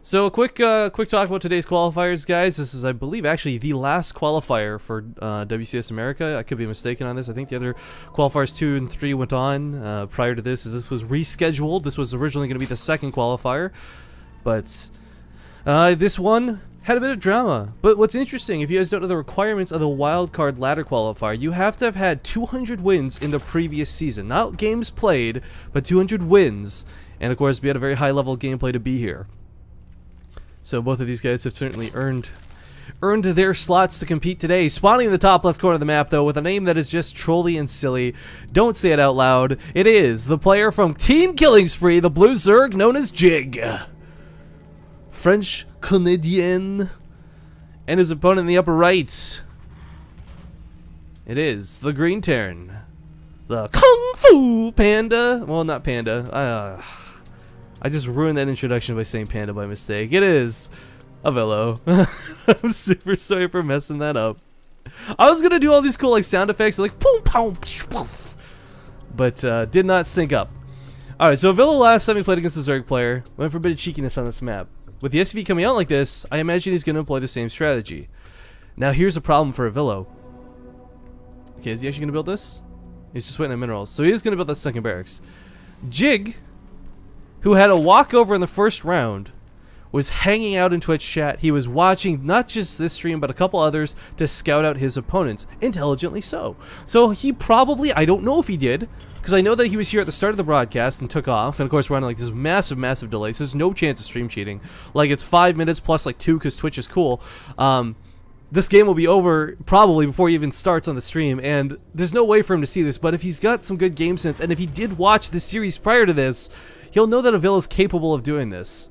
So a quick talk about today's qualifiers, guys. This is, I believe, actually the last qualifier for WCS America. I could be mistaken on this. I think the other qualifiers 2 and 3 went on prior to this, as this was rescheduled. This was originally going to be the second qualifier, but this one had a bit of drama. But what's interesting, if you guys don't know the requirements of the wildcard ladder qualifier, you have to have had 200 wins in the previous season. Not games played, but 200 wins. And of course, we had a very high level of gameplay to be here. So both of these guys have certainly earned their slots to compete today. Spawning in the top left corner of the map, though, with a name that is just trolly and silly. Don't say it out loud. It is the player from Team Killing Spree, the Blue Zerg, known as Jig. French Canadian. And his opponent in the upper right. It is the Green Terran. The Kung Fu Panda. Well, not Panda. I just ruined that introduction by saying Panda by mistake. It is Avilo. I'm super sorry for messing that up. I was gonna do all these cool like sound effects, like boom, pow, poof, but did not sync up. All right, so Avilo last time he played against the Zerg player went for a bit of cheekiness on this map. With the SUV coming out like this, I imagine he's gonna employ the same strategy. Now here's a problem for Avilo. Okay, is he actually gonna build this? He's just waiting on minerals, so he is gonna build that second barracks. Jig, who had a walkover in the first round, was hanging out in Twitch chat. He was watching not just this stream, but a couple others to scout out his opponents. Intelligently so. So he probably, I don't know if he did, because I know that he was here at the start of the broadcast and took off. And of course, we're on like this massive delay, so there's no chance of stream cheating. Like, it's 5 minutes plus like 2 because Twitch is cool. This game will be over probably before he even starts on the stream, and there's no way for him to see this. But if he's got some good game sense, and if he did watch this series prior to this, he'll know that Avilo is capable of doing this.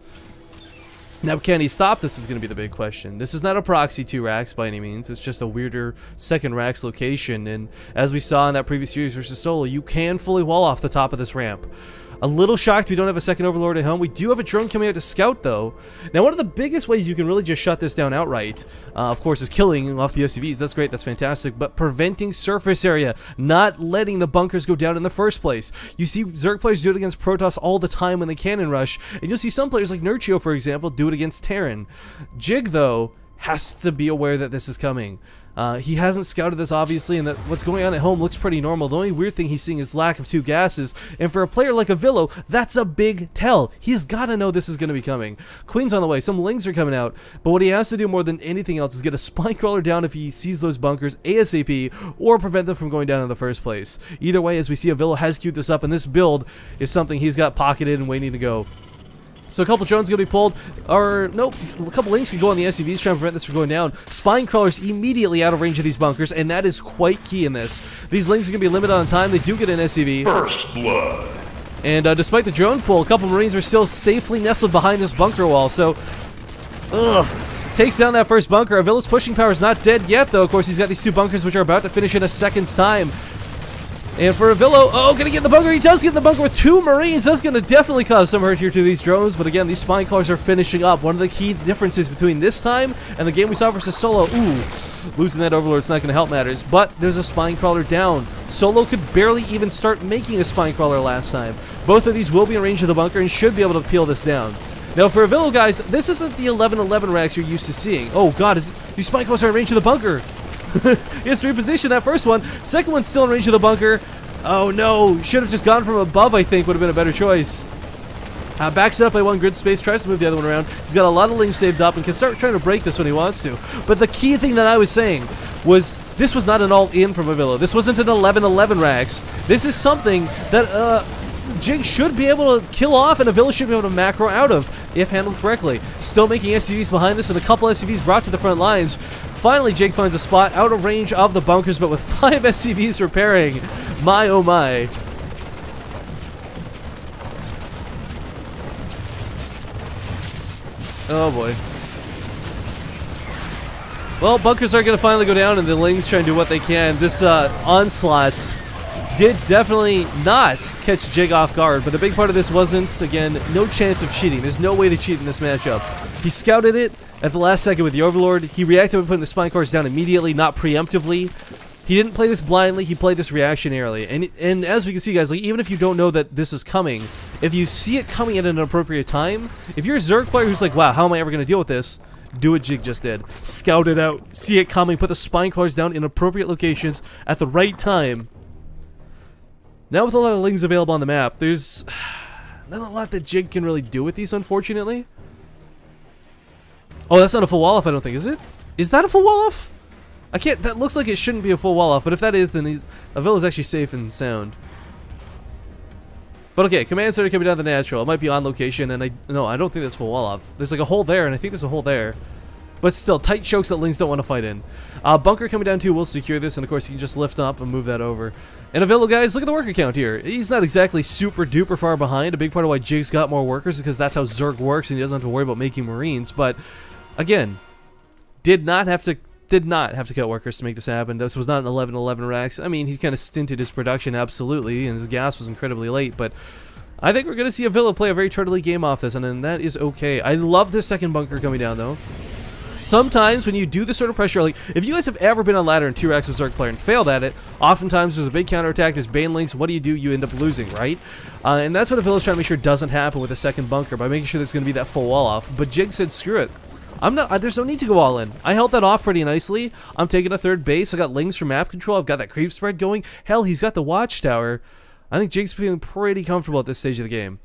Now, can he stop this is going to be the big question. This is not a proxy 2 racks by any means. It's just a weirder second racks location. And as we saw in that previous series versus Solo, you can fully wall off the top of this ramp. A little shocked we don't have a second Overlord at home. We do have a drone coming out to scout, though. Now, one of the biggest ways you can really just shut this down outright, of course, is killing off the SUVs. That's great. That's fantastic. But preventing surface area, not letting the bunkers go down in the first place. You see Zerg players do it against Protoss all the time when they cannon rush, and you'll see some players like Nurchio, for example, do it against Terran. Jig, though, has to be aware that this is coming. He hasn't scouted this, obviously, and that what's going on at home looks pretty normal. The only weird thing he's seeing is lack of 2 gases, and for a player like Avilo, that's a big tell. He's got to know this is going to be coming. Queen's on the way, some Lings are coming out, but what he has to do more than anything else is get a spine crawler down if he sees those bunkers ASAP, or prevent them from going down in the first place. Either way, as we see, Avilo has queued this up, and this build is something he's got pocketed and waiting to go. So a couple drones going to be pulled, or nope, a couple Lings can go on the SUVs trying to prevent this from going down. Spine crawlers immediately out of range of these bunkers, and that is quite key in this. These Lings are going to be limited on time. They do get an SUV. First blood. And despite the drone pull, a couple Marines are still safely nestled behind this bunker wall. So, takes down that first bunker. Avilo's pushing power is not dead yet, though. Of course, he's got these 2 bunkers which are about to finish in a second's time. And for Avilo, gonna get in the bunker. He does get in the bunker with 2 Marines. That's gonna definitely cause some hurt here to these drones. But again, these spine crawlers are finishing up. One of the key differences between this time and the game we saw versus Solo. Losing that Overlord's not gonna help matters. But there's a spine crawler down. Solo could barely even start making a spine crawler last time. Both of these will be in range of the bunker and should be able to peel this down. Now for Avilo, guys, this isn't the 11-11 racks you're used to seeing. Oh god, these spine crawlers are in range of the bunker. He has to reposition that first one. Second one's still in range of the bunker. Oh no, should have just gone from above, I think, would have been a better choice. Backs it up by 1 grid space, tries to move the other one around. He's got a lot of Lings saved up and can start trying to break this when he wants to. But the key thing that I was saying was this was not an all-in from Avilo. This wasn't an 11-11 racks. This is something that Jig should be able to kill off and Avilo should be able to macro out of if handled correctly. Still making SUVs behind this with a couple SUVs brought to the front lines. Finally, Jig finds a spot out of range of the bunkers, but with 5 SCVs repairing. My oh my. Oh boy. Well, bunkers are going to finally go down, and the Lings try and do what they can. This onslaught did definitely not catch Jig off guard, but a big part of this wasn't, again, no chance of cheating. There's no way to cheat in this matchup. He scouted it at the last second with the Overlord. He reacted by putting the spine cores down immediately, not preemptively. He didn't play this blindly, he played this reactionarily. And as we can see, guys, like, even if you don't know that this is coming, if you see it coming at an appropriate time, if you're a Zerg player who's like, wow, how am I ever going to deal with this? Do what Jig just did. Scout it out, see it coming, put the spine crawlers down in appropriate locations at the right time. Now with a lot of lings available on the map, there's not a lot that Jig can really do with these, unfortunately. Oh, that's not a full wall off, I don't think, is it? Is that a full wall off? I can't, that looks like it shouldn't be a full wall off, but if that is, then Avilo's actually safe and sound. But okay, command center coming down the natural. It might be on location, and I don't think that's full wall off. There's like a hole there, and I think there's a hole there. But still, tight chokes that lings don't want to fight in. Bunker coming down too will secure this, and of course you can just lift up and move that over. And Avilo, guys, look at the worker count here. He's not exactly super duper far behind. A big part of why Jig's got more workers is because that's how Zerg works, and he doesn't have to worry about making Marines. But again, did not have to cut workers to make this happen. This was not an 11-11 racks. I mean, he kind of stinted his production, absolutely, and his gas was incredibly late, but I think we're going to see Avilo play a very turtley game off this, and then that is okay. I love this second bunker coming down, though. Sometimes when you do this sort of pressure, like, if you guys have ever been on ladder in 2 racks as a Zerg player and failed at it, oftentimes there's a big counterattack, there's Bane links, what do? You end up losing, right? And that's what Avilo's trying to make sure doesn't happen with a second bunker, by making sure there's going to be that full wall off. But Jig said, screw it. There's no need to go all in. I held that off pretty nicely. I'm taking a third base. I got lings for map control. I've got that creep spread going. Hell, he's got the watchtower. I think Jig's feeling pretty comfortable at this stage of the game.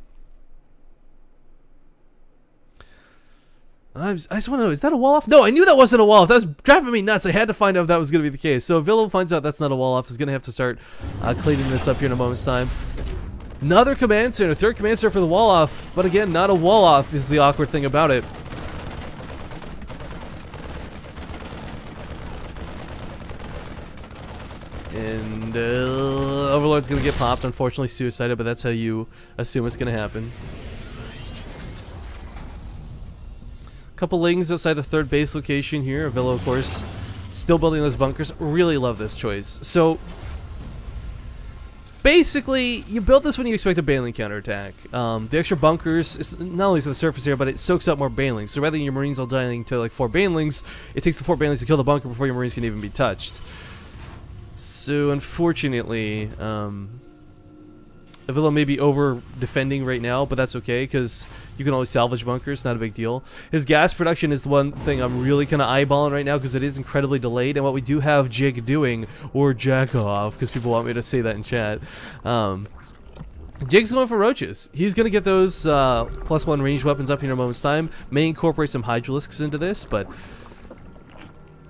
I just want to know, is that a wall off? No, I knew that wasn't a wall off. That was driving me nuts. I had to find out if that was going to be the case. So if Avilo finds out that's not a wall off, he's going to have to start cleaning this up here in a moment's time. Another command center, third command center for the wall off. But again, not a wall off is the awkward thing about it. And Overlord's going to get popped, unfortunately suicided, but that's how you assume it's going to happen. Couple lings outside the third base location here. Avilo, of course, still building those bunkers. Really love this choice. So, basically, you build this when you expect a Baneling counterattack. The extra bunkers, it's not only to the surface area, but it soaks up more Banelings. So rather than your Marines all dying to like 4 Banelings, it takes the 4 Banelings to kill the bunker before your Marines can even be touched. So, unfortunately, Avilo may be over defending right now, but that's okay because you can always salvage bunkers, not a big deal. His gas production is the one thing I'm really kind of eyeballing right now because it is incredibly delayed, and what we do have Jig doing, or jack off, because people want me to say that in chat, Jig's going for roaches. He's going to get those +1 ranged weapons up here in a moment's time. May incorporate some Hydralisks into this, but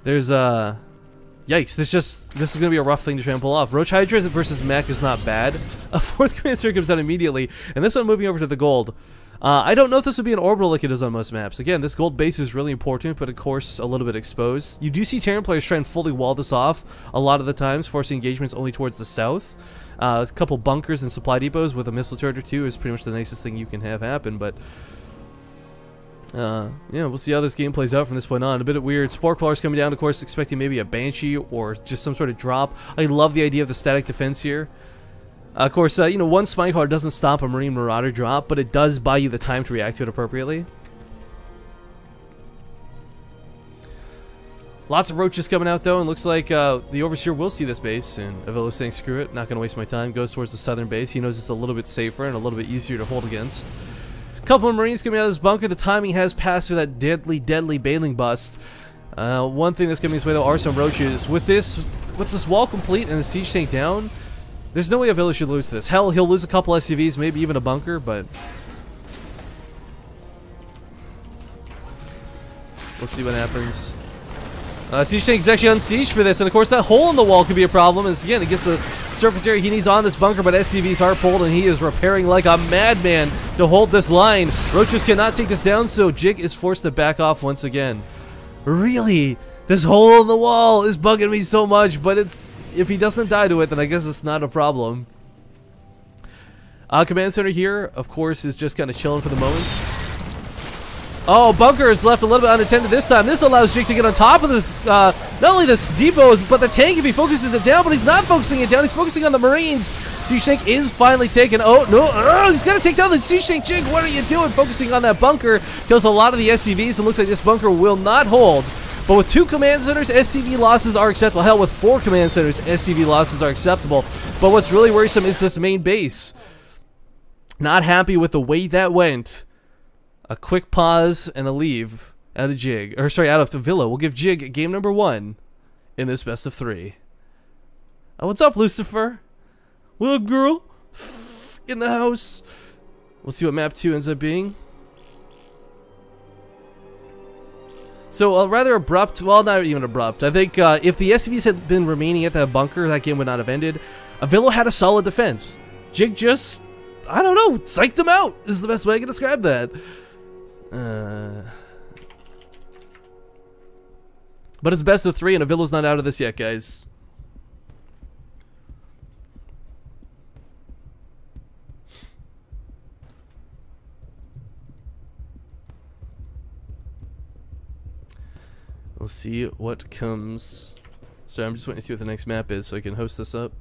there's yikes, this is going to be a rough thing to try and pull off. Roach Hydra versus mech is not bad. A 4th command center comes out immediately, and this one moving over to the gold. I don't know if this would be an orbital like it is on most maps. Again, this gold base is really important, but of course a little bit exposed. You do see Terran players try and fully wall this off a lot of the times, forcing engagements only towards the south. A couple bunkers and supply depots with a missile turret or two is pretty much the nicest thing you can have happen, but yeah, we'll see how this game plays out from this point on. A bit weird. Spore Crawlers coming down, of course, expecting maybe a Banshee or just some sort of drop. I love the idea of the static defense here. Of course, you know, one Spine Crawler doesn't stop a Marine Marauder drop, but it does buy you the time to react to it appropriately. Lots of roaches coming out, though, and looks like the Overseer will see this base, and Avilo's saying, screw it, not going to waste my time, goes towards the southern base. He knows it's a little bit safer and a little bit easier to hold against. Couple of Marines coming out of this bunker. The timing has passed for that deadly Baneling bust. One thing that's coming this way though are some roaches. With this wall complete and the siege tank down, there's no way Avilo should lose this. Hell, he'll lose a couple SCVs, maybe even a bunker, but we'll see what happens. Siege tank is actually unsieged for this, and of course that hole in the wall could be a problem. As again, it gets the surface area he needs on this bunker, but SCVs are pulled, and he is repairing like a madman to hold this line. Roaches cannot take this down, so Jig is forced to back off once again. Really? This hole in the wall is bugging me so much, but if he doesn't die to it, then I guess it's not a problem. Command center here, of course, is just kind of chilling for the moment. Oh, bunker is left a little bit unattended this time. This allows Jig to get on top of this, not only this depot, but the tank if he focuses it down, but he's not focusing it down. He's focusing on the Marines. Siege tank is finally taken. Oh, no. He's got to take down the siege tank. Jig, what are you doing? Focusing on that bunker. Kills a lot of the SCVs. It looks like this bunker will not hold. But with 2 command centers, SCV losses are acceptable. Hell, with 4 command centers, SCV losses are acceptable. But what's really worrisome is this main base. Not happy with the way that went. A quick pause and a leave out of Jig. Or sorry, out of Avilo. We'll give Jig game number 1 in this best of 3. Oh, what's up, Lucifer? Little girl in the house. We'll see what map 2 ends up being. So, rather abrupt, well, not even abrupt. I think if the SCVs had been remaining at that bunker, that game would not have ended. Avilo had a solid defense. Jig just, I don't know, psyched them out. This is the best way I can describe that. But it's best of 3, and Avilo's not out of this yet, guys. We'll see what comes. Sorry, I'm just waiting to see what the next map is so I can host this up.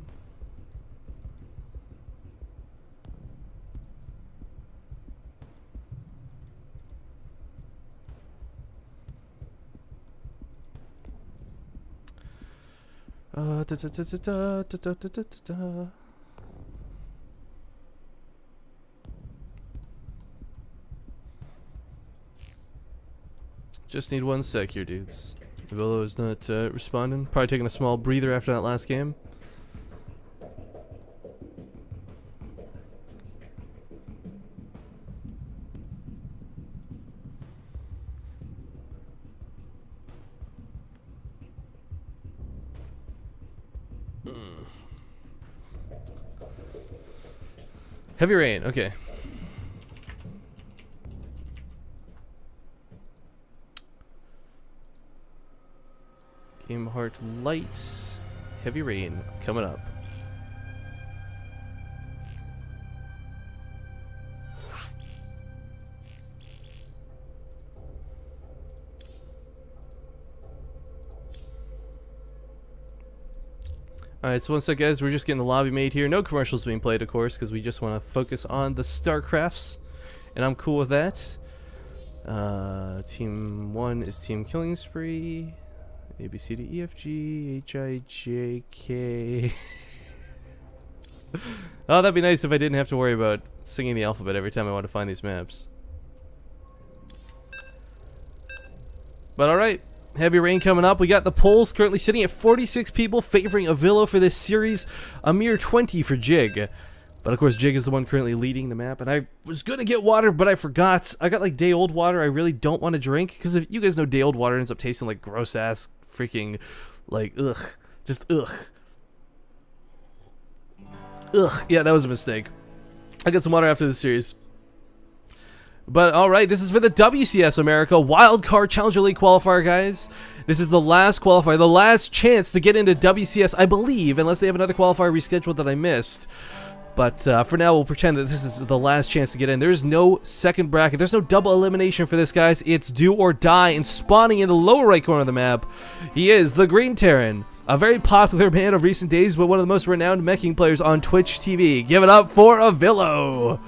Just need 1 sec here, dudes. Avilo is not responding. Probably taking a small breather after that last game. Heavy rain, okay. Game Heart Lights. Heavy rain coming up. Alright, so one sec, guys. We're just getting the lobby made here. No commercials being played, of course, because we just want to focus on the StarCrafts, and I'm cool with that. Team 1 is Team Killing Spree. A, B, C, D, E, F, G, H, I, J, K. Oh, that'd be nice if I didn't have to worry about singing the alphabet every time I want to find these maps. But alright. Heavy rain coming up. We got the polls currently sitting at 46 people favoring Avilo for this series. A mere 20 for Jig. But of course, Jig is the one currently leading the map. And I was going to get water, but I forgot. I got like day-old water I really don't want to drink. Because if you guys know day-old water ends up tasting like gross-ass freaking, like, ugh. Just ugh. Ugh. Yeah, that was a mistake. I got some water after this series. But alright, this is for the WCS America Wildcard Challenger League qualifier, guys. This is the last qualifier, the last chance to get into WCS, I believe, unless they have another qualifier rescheduled that I missed. But for now, we'll pretend that this is the last chance to get in. There's no second bracket. There's no double elimination for this, guys. It's do or die. And spawning in the lower right corner of the map, he is the Green Terran. A very popular man of recent days, but one of the most renowned meching players on Twitch TV. Give it up for Avilo.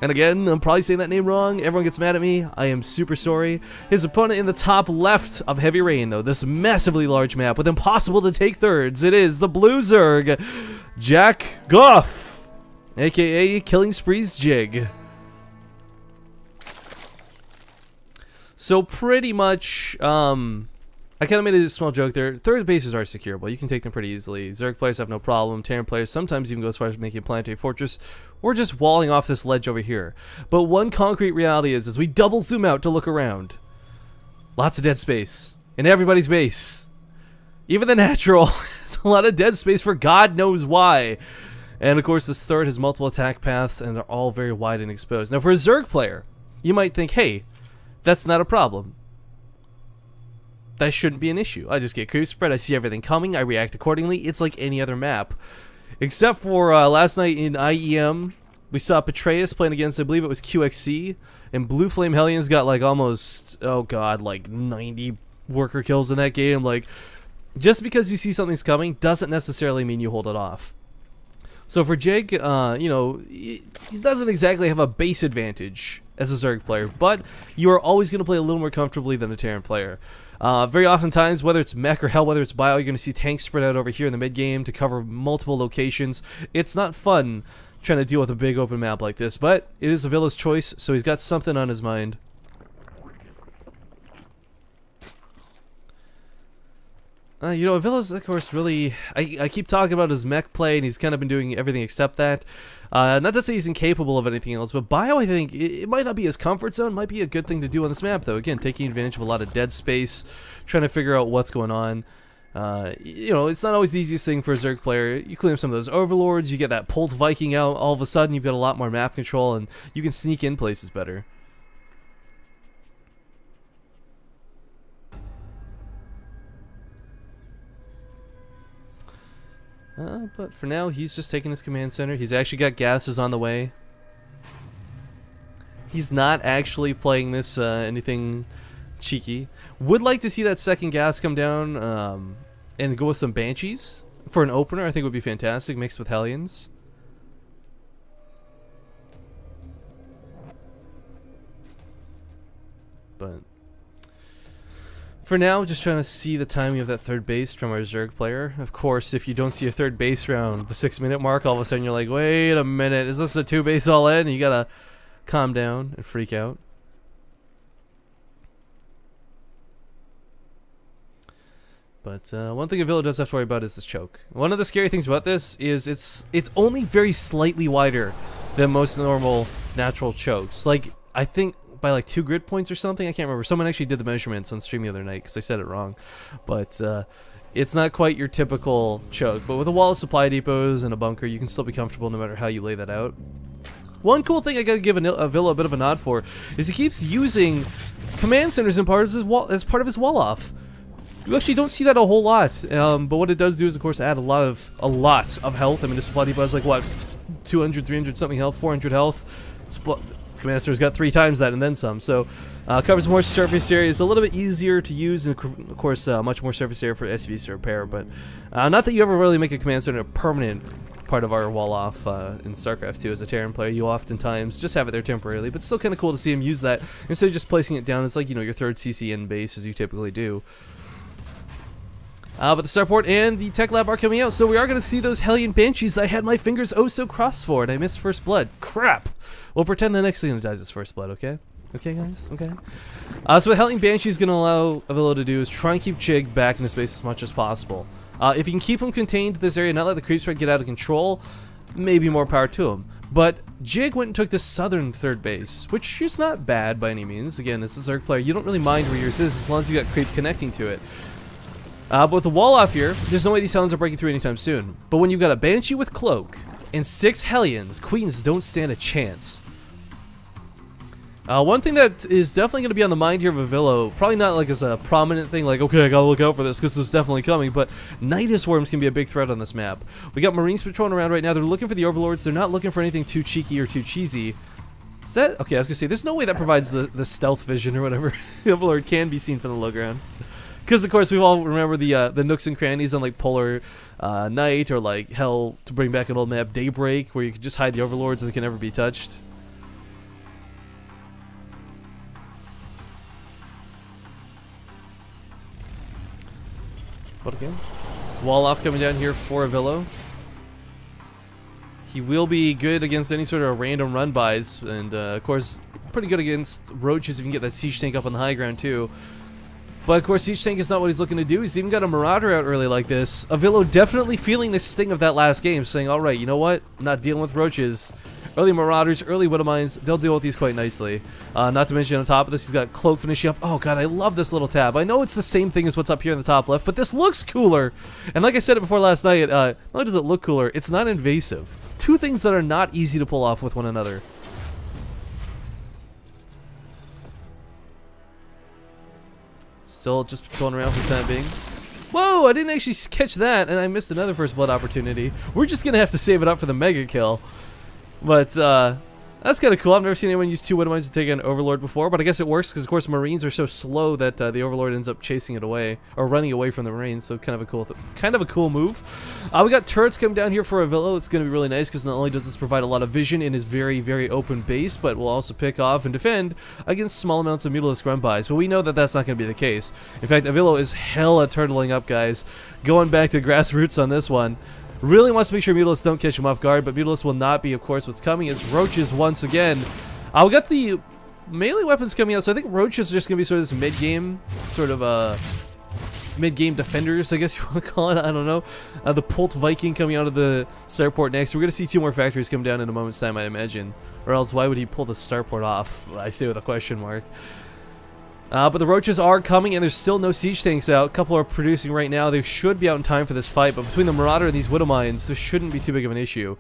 And again, I'm probably saying that name wrong. Everyone gets mad at me. I am super sorry. His opponent in the top left of Heavy Rain, though, this massively large map with impossible to take thirds. It is the Blue Zerg, Jack Goff, aka Killing Spree's Jig. So pretty much, I kind of made a small joke there. Third bases are securable. You can take them pretty easily. Zerg players have no problem. Terran players sometimes even go as far as making a planetary fortress or just walling off this ledge over here. But one concrete reality is we double zoom out to look around. Lots of dead space in everybody's base. Even the natural. There's a lot of dead space for God knows why. And of course, this third has multiple attack paths and they're all very wide and exposed. Now, for a Zerg player, you might think, hey, that's not a problem. That shouldn't be an issue. I just get creep spread, I see everything coming, I react accordingly. It's like any other map. Except for last night in IEM, we saw Petraeus playing against, I believe it was QXC, and Blue Flame Hellions got like almost, oh god, like 90 worker kills in that game. Like, just because you see something's coming doesn't necessarily mean you hold it off. So for Jig, you know, he doesn't exactly have a base advantage as a Zerg player, but you are always going to play a little more comfortably than a Terran player. Very oftentimes, whether it's mech or hell, whether it's bio, you're going to see tanks spread out over here in the mid game to cover multiple locations. It's not fun trying to deal with a big open map like this, but it is Avilo's choice, so he's got something on his mind. You know, Avilo's, of course, really... I keep talking about his mech play, and he's kind of been doing everything except that. Not to say he's incapable of anything else, but bio, I think, it might not be his comfort zone. Might be a good thing to do on this map, though. Again, taking advantage of a lot of dead space, trying to figure out what's going on. You know, it's not always the easiest thing for a Zerg player. You clear some of those overlords, you get that Pult Viking out, all of a sudden you've got a lot more map control, and you can sneak in places better. But for now, he's just taking his command center. He's actually got gases on the way. He's not actually playing this anything cheeky. Would like to see that second gas come down and go with some Banshees for an opener. I think would be fantastic, mixed with Hellions. But for now, just trying to see the timing of that third base from our Zerg player. Of course, if you don't see a third base around the 6-minute mark, all of a sudden you're like, wait a minute, is this a 2-base all in? And you gotta calm down and freak out. But one thing Avilo does have to worry about is this choke. One of the scary things about this is it's only very slightly wider than most normal natural chokes. Like, I think by like 2 grid points or something. I can't remember. Someone actually did the measurements on stream the other night because I said it wrong. But it's not quite your typical choke. But with a wall of supply depots and a bunker, you can still be comfortable no matter how you lay that out. One cool thing I gotta give Avilo a bit of a nod for is he keeps using command centers as part of his wall off. You actually don't see that a whole lot, but what it does do is, of course, add a lot of health. I mean, the supply depot has like what, 200, 300 something health, 400 health. Commander's got 3 times that and then some, so covers more surface area. It's a little bit easier to use, and of course, much more surface area for SVs to repair. But not that you ever really make a command center a permanent part of our wall off in StarCraft 2 as a Terran player. You oftentimes just have it there temporarily, but still kind of cool to see him use that instead of just placing it down as like, you know, your third CCN base as you typically do. But the starport and the tech lab are coming out, so we are going to see those Hellion Banshees that I had my fingers oh so crossed for, and I missed first blood. Crap! We'll pretend the next Leona dies is first blood, okay? Okay, guys? Okay. So what Hellion Banshee is going to allow Avilo to do is try and keep Chig back in his base as much as possible. If you can keep him contained to this area, not let the creep spread get out of control, maybe more power to him. But Jig went and took this southern third base, which is not bad by any means. Again, as a Zerg player, you don't really mind where yours is as long as you got creep connecting to it. But with the wall off here, there's no way these Hellions are breaking through anytime soon. But when you've got a Banshee with Cloak and 6 Hellions, Queens don't stand a chance. One thing that is definitely going to be on the mind here of Avilo, probably not like as a prominent thing, like, okay, I gotta look out for this because it's definitely coming, but Nidus Worms can be a big threat on this map. We got Marines patrolling around right now. They're looking for the Overlords. They're not looking for anything too cheeky or too cheesy. Is that... Okay, I was going to say, there's no way that provides the stealth vision or whatever. The Overlord can be seen from the low ground. Because, of course, we all remember the nooks and crannies on, like, Polar Night or, like, hell, to bring back an old map, Daybreak, where you could just hide the Overlords and they can never be touched. What again? Wall off coming down here for Avilo. He will be good against any sort of random run-bys, and, of course, pretty good against roaches if you can get that siege tank up on the high ground, too. But, of course, Siege Tank is not what he's looking to do. He's even got a Marauder out early like this. Avilo definitely feeling the sting of that last game, saying, alright, you know what? I'm not dealing with roaches. Early Marauders, early Widowmines, they'll deal with these quite nicely. Not to mention, on top of this, he's got Cloak finishing up. Oh, God, I love this little tab. I know it's the same thing as what's up here in the top left, but this looks cooler. And like I said it before last night, not only does it look cooler, it's not invasive. 2 things that are not easy to pull off with one another. Still just patrolling around for the time being. Whoa, I didn't actually catch that, and I missed another first blood opportunity. We're just going to have to save it up for the mega kill. But, That's kind of cool. I've never seen anyone use 2 Widow Mines to take an Overlord before, but I guess it works because, of course, Marines are so slow that the Overlord ends up chasing it away or running away from the Marines. So kind of a cool move. We got turrets coming down here for Avilo. It's going to be really nice because not only does this provide a lot of vision in his very, very open base, but will also pick off and defend against small amounts of mutalisc run-bys. But we know that that's not going to be the case. In fact, Avilo is hella turtling up, guys. Going back to grassroots on this one. Really wants to make sure Mutalisks don't catch him off guard, but Mutalisks will not be, of course. What's coming is Roaches once again. We got the melee weapons coming out, so I think Roaches are just going to be sort of this mid-game, mid-game defenders, I guess you want to call it. I don't know. The Pult Viking coming out of the starport next. We're going to see 2 more factories come down in a moment's time, I imagine. Or else, why would he pull the starport off? I say with a question mark. But the Roaches are coming, and there's still no siege tanks out. A couple are producing right now. They should be out in time for this fight, but between the Marauder and these Widow Mines, this shouldn't be too big of an issue.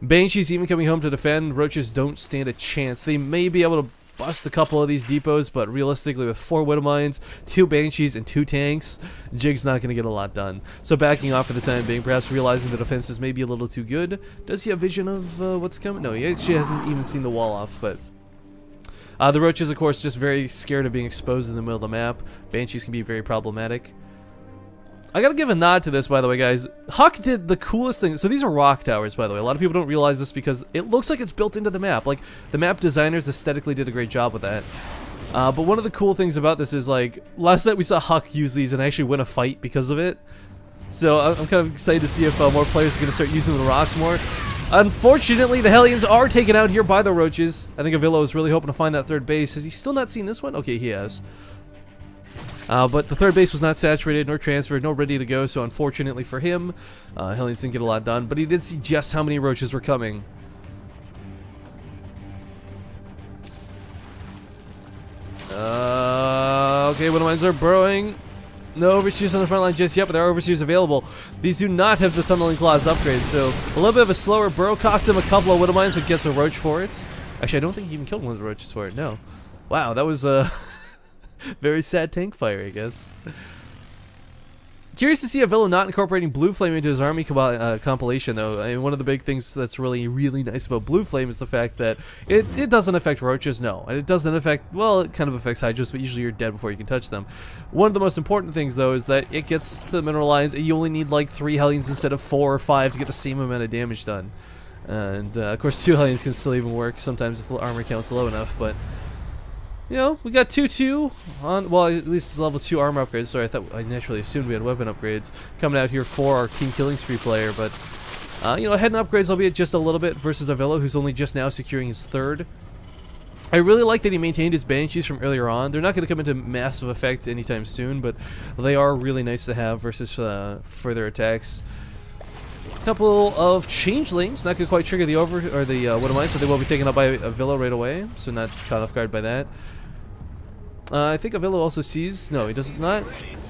Banshees even coming home to defend. Roaches don't stand a chance. They may be able to bust a couple of these depots, but realistically, with 4 Widow Mines, 2 Banshees, and 2 tanks, Jig's not going to get a lot done. So backing off for the time being, perhaps realizing the defenses may be a little too good. Does he have vision of what's coming? No, he actually hasn't even seen the wall off, but... the Roaches, of course, just very scared of being exposed in the middle of the map. Banshees can be very problematic. I gotta give a nod to this, by the way, guys. Huck did the coolest thing. So these are rock towers, by the way. A lot of people don't realize this because it looks like it's built into the map. Like, the map designers aesthetically did a great job with that. But one of the cool things about this is, like, last night we saw Huck use these and actually win a fight because of it. So I'm kind of excited to see if more players are going to start using the rocks more. Unfortunately, the Hellions are taken out here by the Roaches. I think Avilo is really hoping to find that 3rd base. Has he still not seen this one? Okay, he has. But the 3rd base was not saturated, nor transferred, nor ready to go, so unfortunately for him, Hellions didn't get a lot done, but he did see just how many Roaches were coming. Okay, Widow Mines are burrowing. No overseers on the front line just yet, but there are overseers available. These do not have the Tunneling Claws upgrade, so a little bit of a slower burrow. Costs him a couple of Widow Mines, but gets a Roach for it. Actually, I don't think he even killed one of the Roaches for it, no. Wow, that was a very sad tank fire, I guess. Curious to see Avilo not incorporating Blue Flame into his army compilation, though. I mean, one of the big things that's really, really nice about Blue Flame is the fact that it doesn't affect Roaches, no. And it doesn't affect, well, it kind of affects Hydras, but usually you're dead before you can touch them. One of the most important things, though, is that it gets to the mineral lines, and you only need like 3 Hellions instead of 4 or 5 to get the same amount of damage done. And, of course, 2 Hellions can still even work sometimes if the armor count's low enough, but... You know, we got 2-2 on, well, at least it's level 2 armor upgrades. Sorry, I naturally assumed we had weapon upgrades coming out here for our Team Killing Spree player, but, you know, heading upgrades, albeit just a little bit, versus Avilo, who's only just now securing his 3rd. I really like that he maintained his Banshees from earlier on. They're not going to come into massive effect anytime soon, but they are really nice to have versus further attacks. A couple of Changelings, not going to quite trigger the Widow Mines, but they will be taken up by Avilo right away, so not caught off guard by that. I think Avilo also sees, no, he does not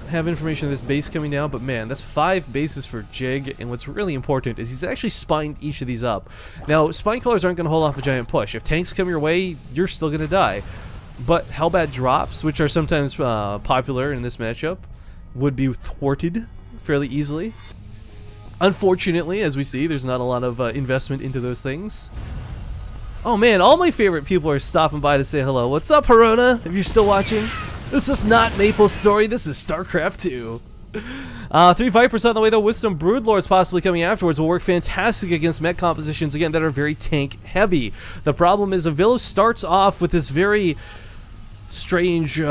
have information of this base coming down, but man, that's 5 bases for Jig, and what's really important is he's actually spined each of these up. Now, spine crawlers aren't going to hold off a giant push. If tanks come your way, you're still going to die. But Hellbat drops, which are sometimes popular in this matchup, would be thwarted fairly easily. Unfortunately, as we see, there's not a lot of investment into those things. Oh man, all my favorite people are stopping by to say hello. What's up, Harona? If you're still watching. This is not Maple's story, this is StarCraft 2. 3 Vipers on the way though, with some Broodlords possibly coming afterwards, will work fantastic against mech compositions, again, that are very tank heavy. The problem is Avilo starts off with this very strange,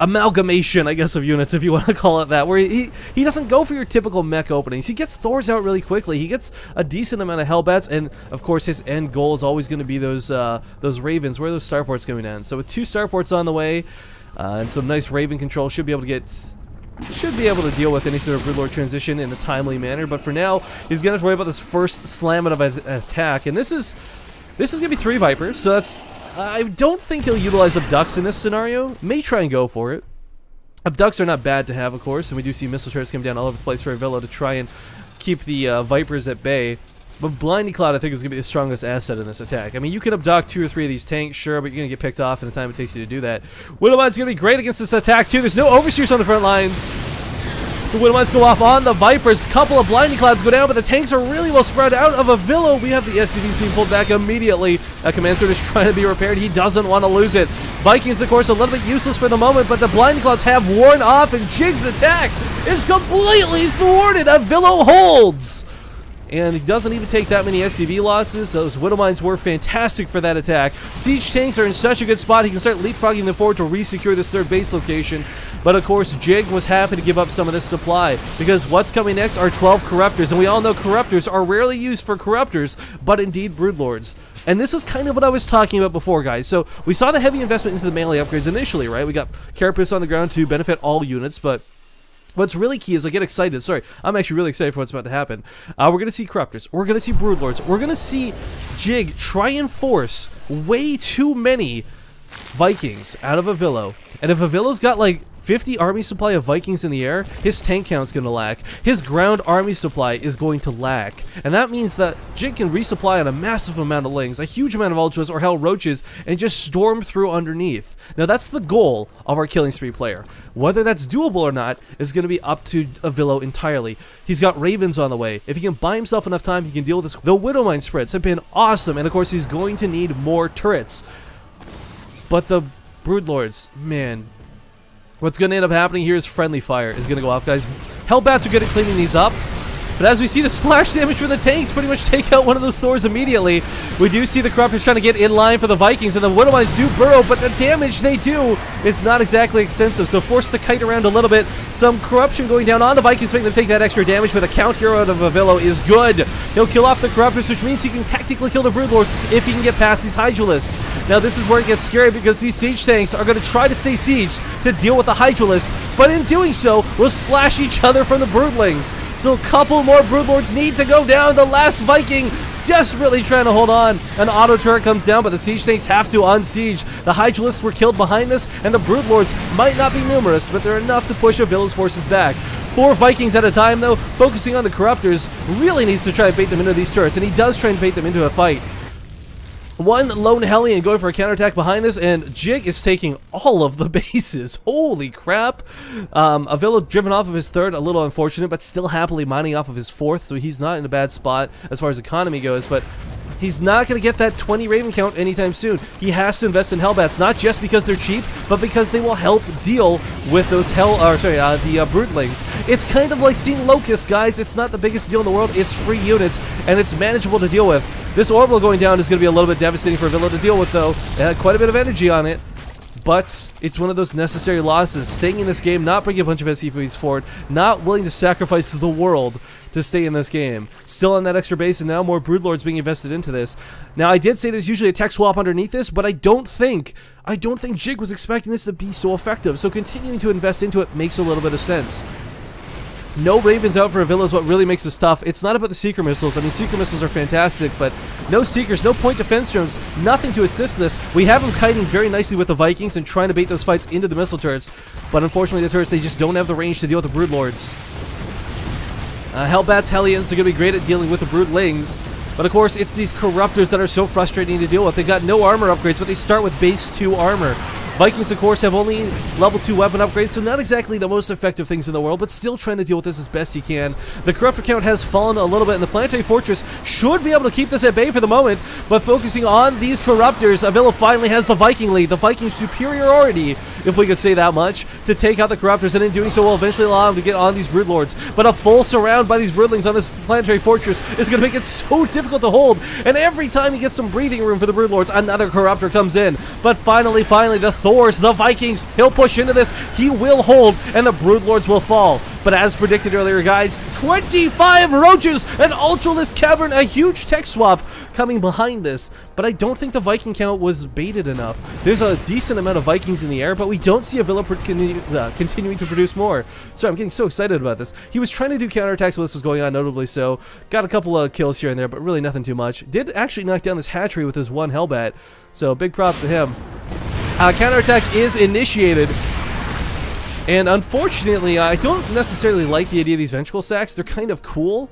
amalgamation, I guess, of units, if you want to call it that, where he doesn't go for your typical mech openings. He gets Thors out really quickly. He gets a decent amount of Hellbats, and of course his end goal is always going to be those Ravens. Where are those starports coming in? So with 2 starports on the way, and some nice Raven control, should be able to deal with any sort of Broodlord transition in a timely manner. But for now, he's going to have to worry about this first slamming of an attack, and this is going to be 3 Vipers, so that's... I don't think he'll utilize Abducts in this scenario. May try and go for it. Abducts are not bad to have, of course, and we do see missile turrets come down all over the place for Avilo to try and keep the Vipers at bay. But Blinding Cloud, I think, is going to be the strongest asset in this attack. I mean, you can abduct 2 or 3 of these tanks, sure, but you're going to get picked off in the time it takes you to do that. Widowmine's going to be great against this attack, too. There's no Overseers on the front lines. So Widowmines go off on the Vipers. Couple of blinding clouds go down, but the tanks are really well spread out of Avilo. We have the SCVs being pulled back immediately. Command Center is trying to be repaired. He doesn't want to lose it. Vikings, of course, a little bit useless for the moment, but the blinding clouds have worn off, and Jig's attack is completely thwarted. Avilo holds. And he doesn't even take that many SCV losses. Those Widowmines were fantastic for that attack. Siege tanks are in such a good spot, he can start leapfrogging them forward to re-secure this third base location. But of course, Jig was happy to give up some of this supply, because what's coming next are 12 Corruptors, and we all know Corruptors are rarely used for Corruptors, but indeed Broodlords. And this is kind of what I was talking about before, guys. So we saw the heavy investment into the melee upgrades initially, right? We got Carapace on the ground to benefit all units, but what's really key is I get excited. Sorry, I'm actually really excited for what's about to happen. We're going to see Corruptors. We're going to see Broodlords. We're going to see Jig try and force way too many Vikings out of Avilo. And if Avilo's got like 50 army supply of Vikings in the air, his tank count's going to lack. His ground army supply is going to lack. And that means that Jig can resupply on a massive amount of Lings, a huge amount of Ultras or Hell Roaches, and just storm through underneath. Now that's the goal of our Killing Spree player. Whether that's doable or not is going to be up to Avilo entirely. He's got Ravens on the way. If he can buy himself enough time, he can deal with this. The Widowmine spreads have been awesome, and of course he's going to need more turrets. But the Broodlords, man, what's going to end up happening here is friendly fire is going to go off, guys. Hellbats are good at cleaning these up. But as we see the splash damage from the tanks pretty much take out one of those Thors immediately, we do see the Corruptors trying to get in line for the Vikings, and the Widowmines do burrow, but the damage they do is not exactly extensive, so forced to kite around a little bit. Some corruption going down on the Vikings, making them take that extra damage, but the count hero out of Avilo is good. He'll kill off the Corruptors, which means he can tactically kill the Broodlords if he can get past these Hydralisks. Now this is where it gets scary, because these siege tanks are going to try to stay sieged to deal with the Hydralisks, but in doing so, will splash each other from the Broodlings. So a couple more Broodlords need to go down. The last Viking desperately trying to hold on. An auto turret comes down, but the siege tanks have to unsiege. The Hydralisks were killed behind this, and the Broodlords might not be numerous, but they're enough to push Avilo's forces back. 4 Vikings at a time, though, focusing on the Corruptors, really needs to try and bait them into these turrets, and he does try and bait them into a fight. One lone Hellion going for a counterattack behind this, and Jig is taking all of the bases. Holy crap. Avilo driven off of his third, a little unfortunate, but still happily mining off of his fourth, so he's not in a bad spot as far as economy goes, but he's not going to get that 20 Raven count anytime soon. He has to invest in Hellbats, not just because they're cheap, but because they will help deal with those the Broodlings. It's kind of like seeing Locusts, guys. It's not the biggest deal in the world. It's free units, and it's manageable to deal with. This Orbital going down is going to be a little bit devastating for Avilo to deal with, though. It had quite a bit of energy on it, but it's one of those necessary losses. Staying in this game, not bringing a bunch of SCVs forward, not willing to sacrifice the world to stay in this game. Still on that extra base, and now more Broodlords being invested into this. Now, I did say there's usually a tech swap underneath this, but I don't think Jig was expecting this to be so effective, so continuing to invest into it makes a little bit of sense. No Ravens out for Avilo is what really makes this tough. It's not about the Seeker Missiles. I mean, Seeker Missiles are fantastic, but no Seekers, no point defense drones, nothing to assist this. We have them kiting very nicely with the Vikings and trying to bait those fights into the missile turrets, but unfortunately the turrets, they just don't have the range to deal with the Broodlords. Hellbats, Hellions are going to be great at dealing with the Broodlings, but of course it's these Corruptors that are so frustrating to deal with. They got no armor upgrades, but they start with base 2 armor. Vikings, of course, have only level 2 weapon upgrades, so not exactly the most effective things in the world, but still trying to deal with this as best he can. The Corruptor count has fallen a little bit, and the Planetary Fortress should be able to keep this at bay for the moment, but focusing on these Corruptors, Avilo finally has the Viking lead, the Viking superiority, if we could say that much, to take out the Corruptors, and in doing so will eventually allow him to get on these Broodlords. But a full surround by these Broodlings on this Planetary Fortress is going to make it so difficult to hold, and every time he gets some breathing room for the Broodlords, another Corruptor comes in. But finally, the Thors, the Vikings, he'll push into this, he will hold, and the Broodlords will fall. But as predicted earlier, guys, 25 Roaches, an Ultralisk Cavern, a huge tech swap coming behind this. But I don't think the Viking count was baited enough. There's a decent amount of Vikings in the air, but we don't see Avilo continuing to produce more. Sorry, I'm getting so excited about this. He was trying to do counterattacks while this was going on, notably so. Got a couple of kills here and there, but really nothing too much. Did actually knock down this hatchery with his one Hellbat, so big props to him. Counterattack is initiated, and unfortunately, I don't necessarily like the idea of these Ventricle Sacks. They're kind of cool,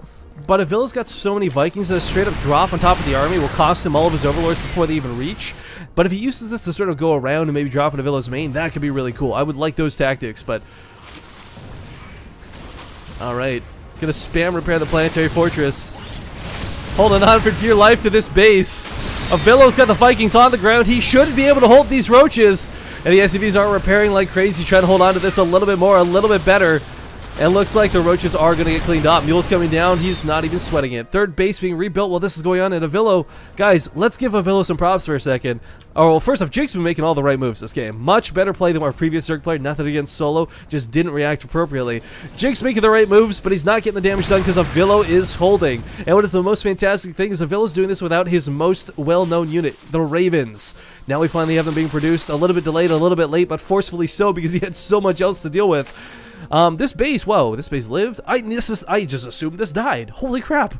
but Avilo's got so many Vikings that a straight up drop on top of the army will cost him all of his Overlords before they even reach. But if he uses this to sort of go around and maybe drop into Avilo's main, that could be really cool. I would like those tactics, but Alright. Gonna spam repair the planetary fortress. Holding on for dear life to this base. Avilo's got the Vikings on the ground. He should be able to hold these roaches. And the SCVs are repairing like crazy, trying to hold on to this a little bit more, a little bit better. And it looks like the roaches are going to get cleaned up. Mule's coming down. He's not even sweating it. Third base being rebuilt while this is going on. And Avilo, guys, let's give Avilo some props for a second. Oh, well, first off, Jake's been making all the right moves this game. Much better play than our previous Zerg player. Nothing against Solo. Just didn't react appropriately. Jake's making the right moves, but he's not getting the damage done because Avilo is holding. And what is the most fantastic thing is Avilo's doing this without his most well-known unit, the Ravens. Now we finally have them being produced. A little bit delayed, a little bit late, but forcefully so because he had so much else to deal with. This base, whoa, this base lived? I just assumed this died. Holy crap.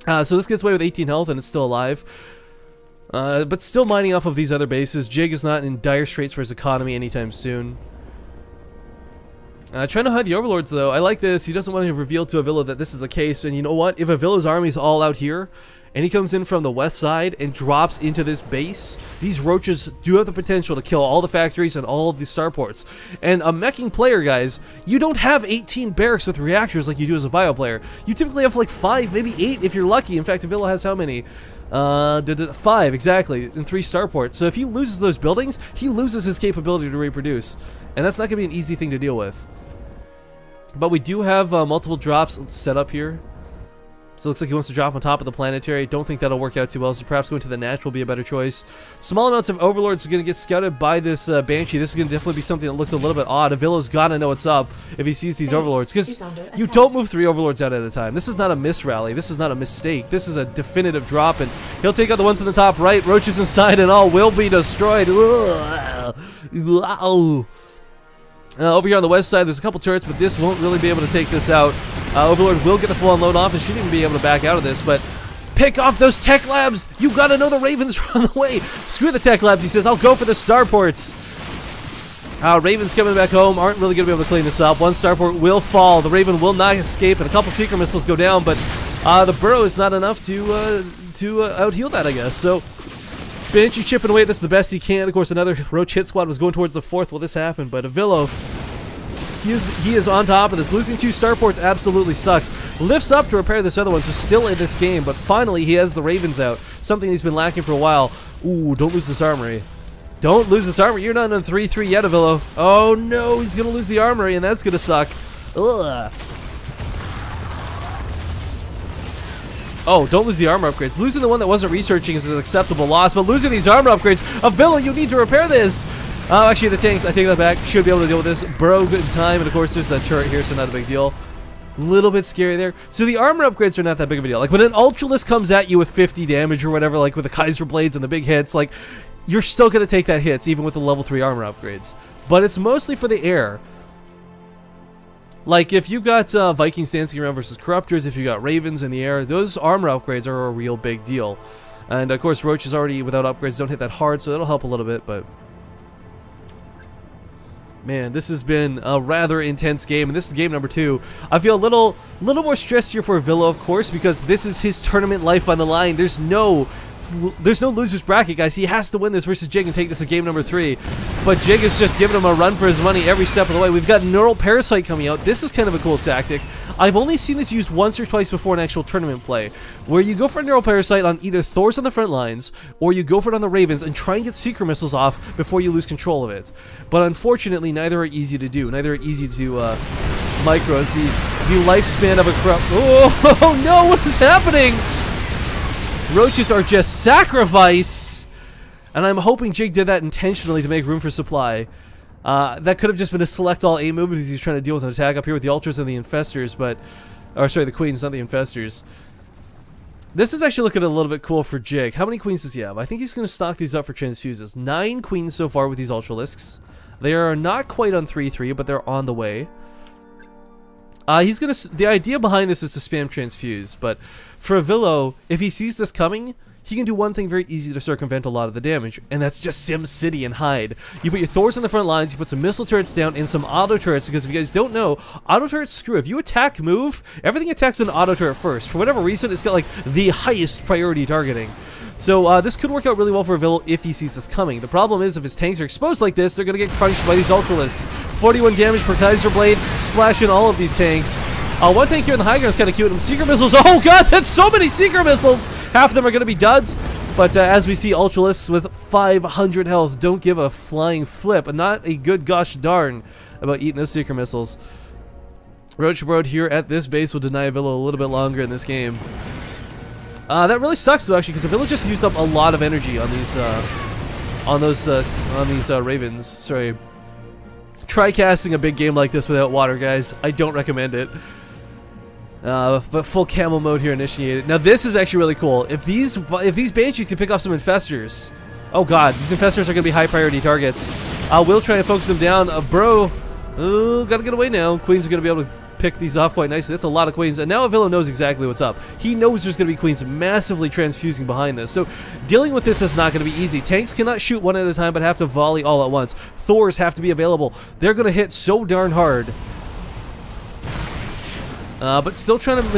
So this gets away with 18 health and it's still alive. But still mining off of these other bases. Jig is not in dire straits for his economy anytime soon. Trying to hide the overlords though. I like this. He doesn't want to reveal to Avilo that this is the case. And you know what? If Avilo's army is all out here, and he comes in from the west side and drops into this base, these roaches do have the potential to kill all the factories and all of the starports. And a meching player, guys, you don't have 18 barracks with reactors like you do as a bio player. You typically have like 5, maybe 8 if you're lucky. In fact, Avilo has how many? 5, exactly, and 3 starports. So if he loses those buildings, he loses his capability to reproduce. And that's not going to be an easy thing to deal with. But we do have multiple drops set up here. So it looks like he wants to drop on top of the planetary. Don't think that'll work out too well, so perhaps going to the natural will be a better choice. Small amounts of overlords are going to get scouted by this Banshee. This is going to definitely be something that looks a little bit odd. Avilo's got to know what's up if he sees these overlords, because you don't move 3 overlords out at a time. This is not a misrally. This is not a mistake. This is a definitive drop, and he'll take out the ones in the top right. Roaches inside and all will be destroyed. Over here on the west side, there's a couple turrets, but this won't really be able to take this out. Overlord will get the full unload off and shouldn't even be able to back out of this, but pick off those tech labs! You gotta know the Ravens are on the way! Screw the tech labs, he says, I'll go for the starports! Ravens coming back home aren't really gonna be able to clean this up. One starport will fall, the Raven will not escape, and a couple secret missiles go down, but the burrow is not enough to out-heal that, I guess, so Banshee chipping away, that's the best he can. Of course, another Roach hit squad was going towards the 4th while this happened, but Avilo, he is on top of this. Losing 2 starports absolutely sucks. Lifts up to repair this other one, so still in this game, but finally he has the Ravens out. Something he's been lacking for a while. Ooh, don't lose this armory. Don't lose this armory. You're not on 3-3 yet, Avilo. Oh no, he's going to lose the armory, and that's going to suck. Ugh. Oh, don't lose the armor upgrades. Losing the one that wasn't researching is an acceptable loss, but losing these armor upgrades, Avilo, you need to repair this! Actually, the tanks, I take that back, should be able to deal with this. Burrow good in time, and of course there's that turret here, so not a big deal. Little bit scary there. So the armor upgrades are not that big of a deal. Like when an Ultralisk comes at you with 50 damage or whatever, like with the Kaiser Blades and the big hits, like you're still going to take that hits, even with the level 3 armor upgrades. But it's mostly for the air. Like, if you've got Vikings dancing around versus Corruptors, if you got Ravens in the air, those armor upgrades are a real big deal. And, of course, Roach is already without upgrades, don't hit that hard, so that'll help a little bit, but man, this has been a rather intense game, and this is game number 2. I feel a little more stressed here for Avilo, of course, because this is his tournament life on the line. There's no losers bracket, guys. He has to win this versus Jig and take this to game number 3. But Jig is just giving him a run for his money every step of the way. We've got Neural Parasite coming out. This is kind of a cool tactic. I've only seen this used once or twice before in actual tournament play, where you go for a Neural Parasite on either Thor's on the front lines, or you go for it on the Ravens and try and get Secret Missiles off before you lose control of it. But unfortunately, neither are easy to do. Neither are easy to micro, as the lifespan of a corrupt... Oh no, what is happening? Roaches are just sacrificed, and I'm hoping Jig did that intentionally to make room for supply. That could have just been a select all A move because he's trying to deal with an attack up here with the Ultras and the Infestors, but... Or sorry, the Queens, not the Infestors. This is actually looking a little bit cool for Jig. How many Queens does he have? I think he's going to stock these up for Transfuses. 9 Queens so far with these Ultralisks. They are not quite on 3-3, but they're on the way. He's gonna. The idea behind this is to spam Transfuse, but for Avilo, if he sees this coming, he can do one thing very easy to circumvent a lot of the damage, and that's just Sim City and hide. You put your Thors on the front lines, you put some missile turrets down and some auto turrets, because if you guys don't know, auto turrets screw. If you attack move, everything attacks an auto turret first. For whatever reason, it's got like the highest priority targeting. So this could work out really well for Avilo if he sees this coming. The problem is if his tanks are exposed like this, they're going to get crunched by these Ultralisks. 41 damage per Kaiser Blade, splashing all of these tanks. One tank here in the high ground is kind of cute. And Seeker missiles. Oh god, that's so many Seeker missiles. Half of them are going to be duds. But as we see, Ultralisks with 500 health don't give a flying flip. Not a good gosh darn about eating those Seeker missiles. Roach Road here at this base will deny Avilo a little bit longer in this game. That really sucks though, actually, because Avilo just used up a lot of energy on these Ravens. Sorry. Try casting a big game like this without water, guys. I don't recommend it. But full camo mode here initiated. Now this is actually really cool. If these Banshees can pick off some infestors, oh god, these infestors are going to be high priority targets. We'll try and focus them down. Bro, gotta get away now. Queens are going to be able to pick these off quite nicely. That's a lot of queens, and now Avilo knows exactly what's up. He knows there's going to be queens massively transfusing behind this, so dealing with this is not going to be easy. Tanks cannot shoot one at a time, but have to volley all at once. Thors have to be available. They're going to hit so darn hard. But still trying to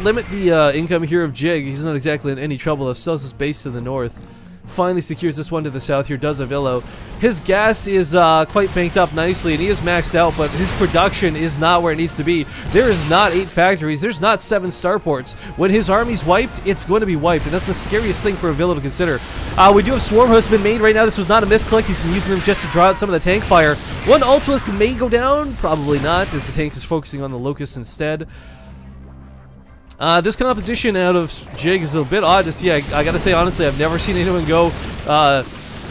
limit the income here of Jig. He's not exactly in any trouble. Sells his base to the north. Finally secures this one to the south here, does Avilo. His gas is quite banked up nicely, and he is maxed out, but his production is not where it needs to be. There is not 8 factories. There's not 7 starports. When his army's wiped, it's going to be wiped, and that's the scariest thing for Avilo to consider. We do have Swarm Hosts been made right now. This was not a misclick. He's been using them just to draw out some of the tank fire. One Ultralisk may go down. Probably not, as the tank is focusing on the Locusts instead. This composition out of Jig is a bit odd to see. I gotta say, honestly, I've never seen anyone go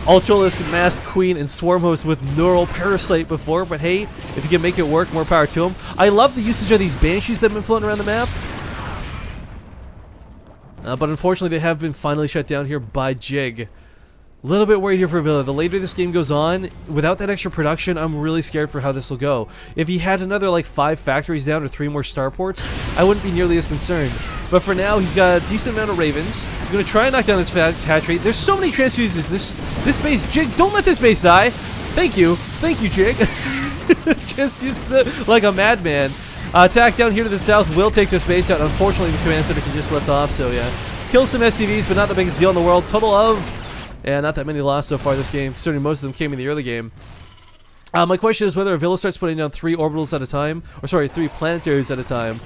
Ultralisk, Mass Queen, and Swarm Host with Neural Parasite before, but hey, if you can make it work, more power to him. I love the usage of these Banshees that have been floating around the map. But unfortunately, they have been finally shut down here by Jig. A little bit worried here for Avilo. The later this game goes on, without that extra production, I'm really scared for how this will go. If he had another like 5 factories down or 3 more starports, I wouldn't be nearly as concerned. But for now, he's got a decent amount of Ravens. He's going to try and knock down his catch rate. There's so many transfuses. This base, Jig, don't let this base die. Thank you, Jig. Transfuse like a madman. Attack down here to the south will take this base out. Unfortunately, the command center can just lift off. So yeah, kill some SCVs, but not the biggest deal in the world. Total of. Yeah, not that many lost so far this game, considering most of them came in the early game. My question is whether Avilo starts putting down 3 orbitals at a time, or sorry, 3 planetaries at a time.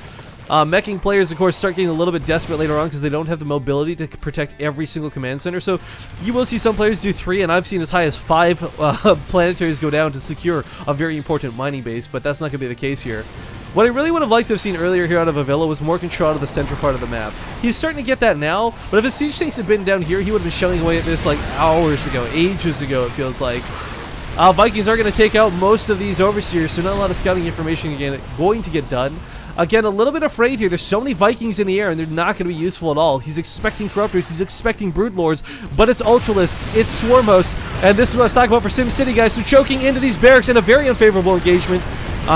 Meching players, of course, start getting a little bit desperate later on because they don't have the mobility to protect every single command center. So you will see some players do 3, and I've seen as high as 5 planetaries go down to secure a very important mining base, but that's not going to be the case here. What I really would have liked to have seen earlier here out of Avilo was more control out of the center part of the map. He's starting to get that now, but if his siege tanks had been down here, he would have been shelling away at this like hours ago, ages ago, it feels like. Vikings are going to take out most of these overseers, so not a lot of scouting information going to get done. Again, a little bit afraid here. There's so many Vikings in the air, and they're not going to be useful at all. He's expecting Corruptors, he's expecting Broodlords, but it's Ultralisks, it's Swarm Hosts, and this is what I was talking about for SimCity, guys. So choking into these barracks in a very unfavorable engagement.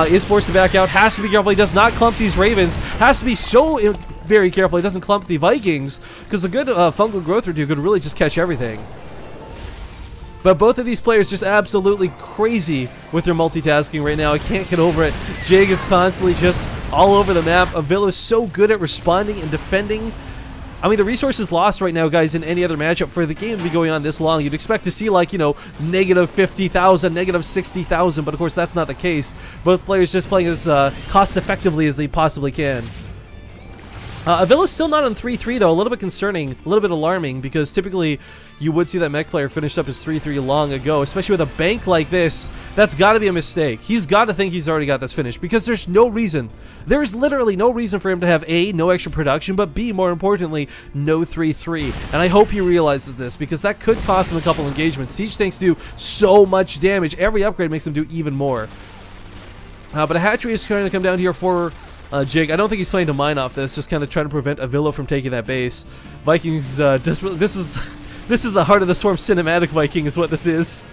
Is forced to back out, has to be careful. He does not clump these Ravens, has to be so very careful he doesn't clump the Vikings, because a good fungal growth or two could really just catch everything. But both of these players just absolutely crazy with their multitasking right now. I can't get over it. Jig is constantly just all over the map. Avilo is so good at responding and defending. I mean, the resources lost right now, guys, in any other matchup for the game to be going on this long. You'd expect to see, like, you know, negative 50,000, negative 60,000, but of course that's not the case. Both players just playing as cost-effectively as they possibly can. Avilo's still not on 3-3 though, a little bit concerning, a little bit alarming, because typically you would see that mech player finished up his 3-3 long ago, especially with a bank like this. That's got to be a mistake. He's got to think he's already got this finished, because there's no reason, there's literally no reason for him to have A, no extra production, but B, more importantly, no 3-3. And I hope he realizes this, because that could cost him a couple engagements. Siege tanks do so much damage. Every upgrade makes them do even more. But a hatchery is trying to come down here for Jig. I don't think he's playing to mine off this, just kind of trying to prevent Avilo from taking that base. Vikings, desperately, this is the Heart of the Swarm cinematic Viking is what this is.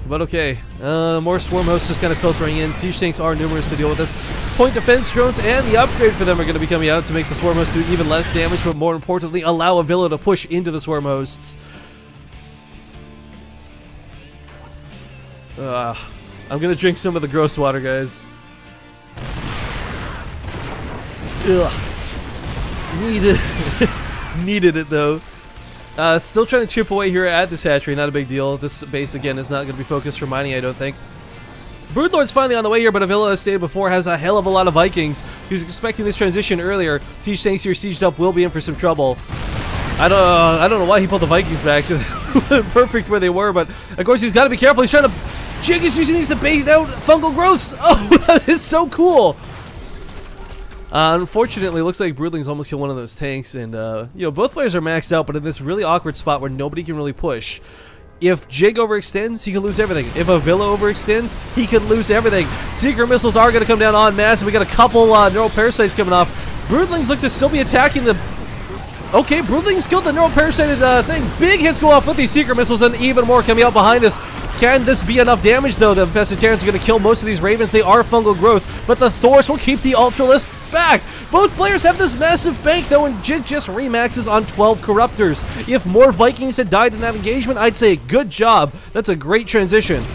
But okay, more Swarm Hosts just kind of filtering in. Siege tanks are numerous to deal with this. Point defense drones and the upgrade for them are going to be coming out to make the Swarm Hosts do even less damage, but more importantly, allow Avilo to push into the Swarm Hosts. I'm gonna drink some of the gross water, guys. Ugh. Needed it though. Still trying to chip away here at this hatchery, not a big deal. This base again is not gonna be focused for mining, I don't think. Broodlord's finally on the way here, but Avilo, as stated before, has a hell of a lot of Vikings. He was expecting this transition earlier. Siege tanks here sieged up will be in for some trouble. I don't know why he pulled the Vikings back. Perfect where they were, but of course he's got to be careful. He's trying to... Jig is using these to bait out fungal growths. Oh, that is so cool. Unfortunately, it looks like Broodlings almost killed one of those tanks, and you know, both players are maxed out, but in this really awkward spot where nobody can really push. If Jig overextends, he could lose everything. If Avilo overextends, he could lose everything. Secret missiles are going to come down en masse. We got a couple neural parasites coming off. Broodlings look to still be attacking the... Okay, Broodlings killed the neural parasited thing. Big hits go off with these secret missiles, and even more coming out behind us. Can this be enough damage, though? The infested Terrans are going to kill most of these Ravens. They are fungal growth, but the Thors will keep the Ultralisks back. Both players have this massive bank, though, and Jig just remaxes on 12 Corruptors. If more Vikings had died in that engagement, I'd say good job. That's a great transition.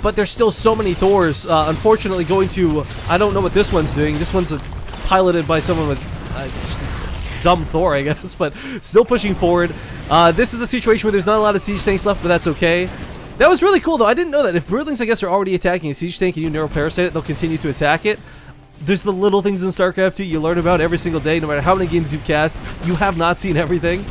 But there's still so many Thors. Unfortunately, going to... I don't know what this one's doing. This one's piloted by someone with... just dumb Thor, I guess, but still pushing forward. This is a situation where there's not a lot of siege tanks left, but that's okay. That was really cool, though. I didn't know that. If Broodlings, I guess, are already attacking a siege tank and you neural parasite it, they'll continue to attack it. There's the little things in StarCraft 2 you learn about every single day, no matter how many games you've cast. You have not seen everything.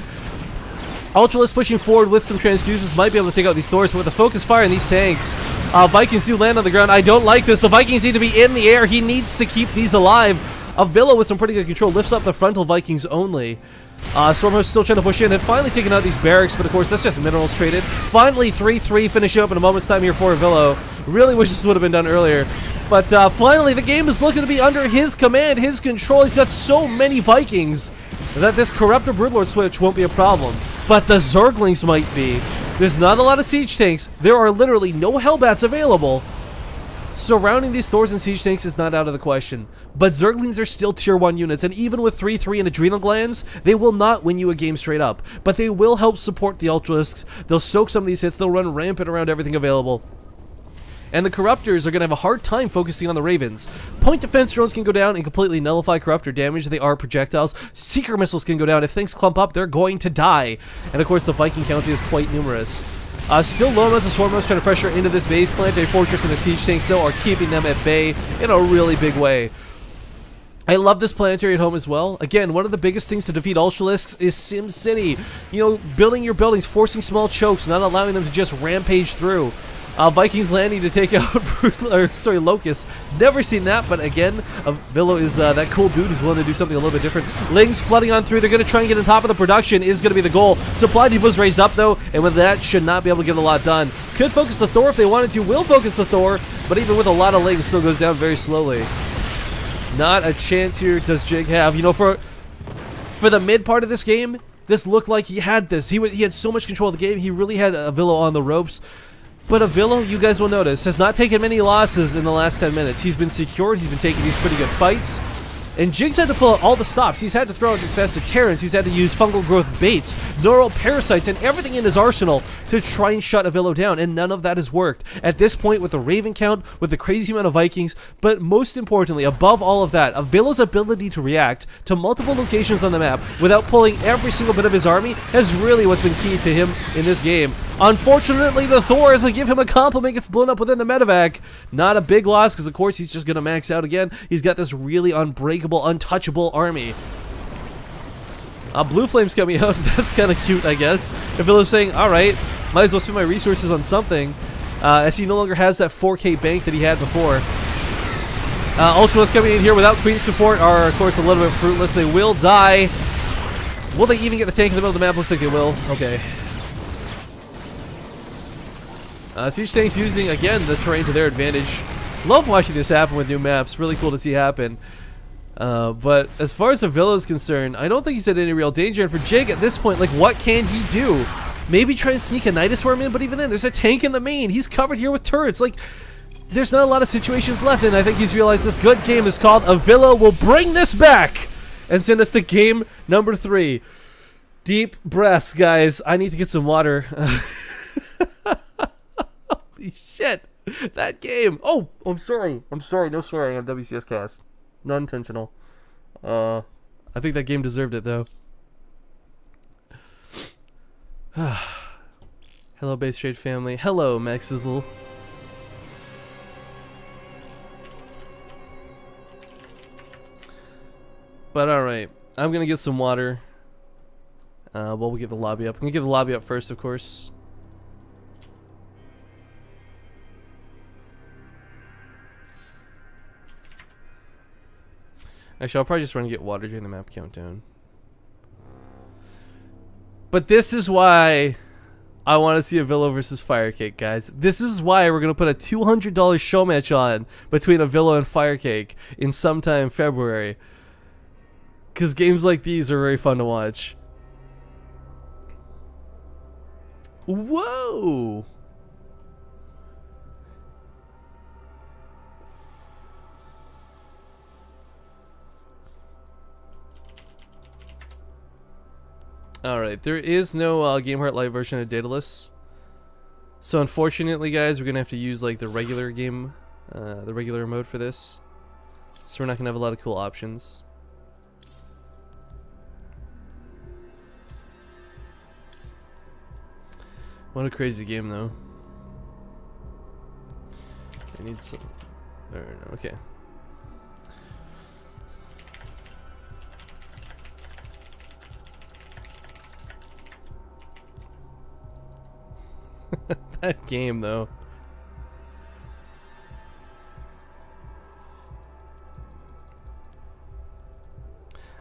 Ultralisk pushing forward with some transfuses might be able to take out these Thors, but with the focus fire in these tanks, Vikings do land on the ground. I don't like this. The Vikings need to be in the air. He needs to keep these alive. Avilo with some pretty good control lifts up the frontal Vikings only. Stormhost still trying to push in and finally taking out these barracks, but of course that's just minerals traded. Finally 3-3 finishing up in a moment's time here for Avilo. Really wish this would have been done earlier. But finally the game is looking to be under his command, his control. He's got so many Vikings that this Corruptor Broodlord switch won't be a problem. But the Zerglings might be. There's not a lot of siege tanks. There are literally no Hellbats available. Surrounding these Thors and siege tanks is not out of the question, but Zerglings are still tier 1 units, and even with 3-3 and adrenal glands, they will not win you a game straight up, but they will help support the Ultralisks. They'll soak some of these hits, they'll run rampant around everything available. And the Corruptors are going to have a hard time focusing on the Ravens. Point defense drones can go down and completely nullify Corruptor damage. They are projectiles. Seeker missiles can go down. If things clump up, they're going to die. And of course, the Viking count is quite numerous. Still Lomas and Swarmos trying to pressure into this base. Planetary Fortress and the siege tanks still are keeping them at bay in a really big way. I love this planetary at home as well. Again, one of the biggest things to defeat Ultralisks is Sim City. You know, building your buildings, forcing small chokes, not allowing them to just rampage through. Vikings landing to take out Locusts. Never seen that, but again, Avilo is that cool dude who's willing to do something a little bit different. Lings flooding on through. They're going to try and get on top of the production is going to be the goal. Supply depot's raised up, though, and with that, should not be able to get a lot done. Could focus the Thor if they wanted to. Will focus the Thor, but even with a lot of Lings, still goes down very slowly. Not a chance here does Jig have. You know, for the mid part of this game, this looked like he had this. He had so much control of the game. He really had Avilo on the ropes. But Avilo, you guys will notice, has not taken many losses in the last 10 minutes. He's been secured, he's been taking these pretty good fights. And Jig's had to pull out all the stops. He's had to throw out infested Terrans, he's had to use fungal growth baits, neural parasites, and everything in his arsenal to try and shut Avilo down, and none of that has worked. At this point, with the Raven count, with the crazy amount of Vikings, but most importantly, above all of that, Avilo's ability to react to multiple locations on the map without pulling every single bit of his army has really what's been key to him in this game. Unfortunately, the Thor, as I give him a compliment, gets blown up within the medevac. Not a big loss, because of course he's just going to max out again. He's got this really unbreakable, untouchable army. Blue Flame's coming out. That's kind of cute, I guess. Avilo's saying, alright, might as well spend my resources on something, as he no longer has that 4K bank that he had before. Ultras coming in here without Queen support are, of course, a little bit fruitless. They will die. Will they even get the tank in the middle of the map? Looks like they will. Okay. Siege tanks using, again, the terrain to their advantage. Love watching this happen with new maps. Really cool to see happen. But as far as Avilo is concerned, I don't think he's in any real danger. And for Jig at this point, like, what can he do? Maybe try and sneak a Nidus Swarm in, but even then, there's a tank in the main. He's covered here with turrets. Like, there's not a lot of situations left, and I think he's realized this good game is called Avilo will bring this back and send us to game number 3. Deep breaths, guys. I need to get some water. Holy shit. That game. Oh, I'm sorry. I'm sorry. No swearing on WCS cast. Not intentional. I think that game deserved it, though. Hello, Base Trade family. Hello, Max Sizzle. But alright, I'm gonna get some water. Well, we'll get the lobby up. I'm gonna get the lobby up first, of course. Actually, I'll probably just run and get water during the map countdown. But this is why I want to see Avilo versus Firecake, guys. This is why we're going to put a $200 show match on between Avilo and Firecake in sometime February. Because games like these are very fun to watch. Whoa! Alright, there is no Game Heart Live version of Daedalus. So unfortunately, guys, we're going to have to use like the regular game, the regular mode for this. So we're not going to have a lot of cool options. What a crazy game, though. I need some... Okay. That game, though.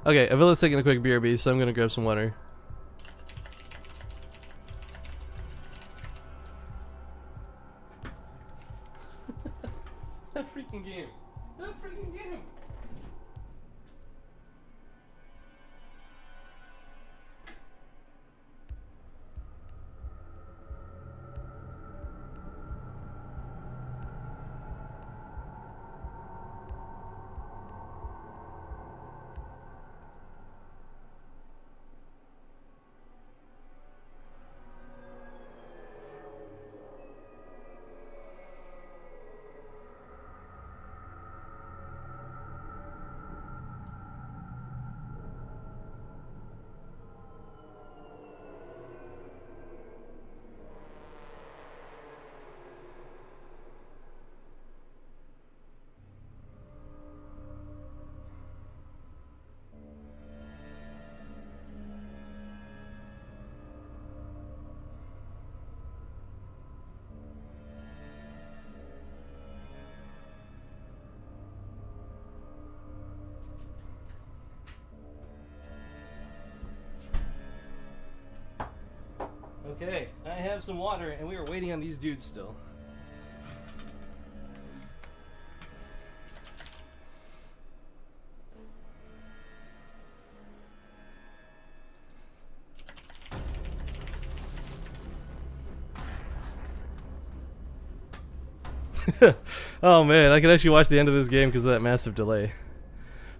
Okay, Avila's taking a quick BRB, so I'm gonna grab some water. That freaking game. That freaking game. Okay, I have some water, and we are waiting on these dudes still. Oh man, I can actually watch the end of this game because of that massive delay.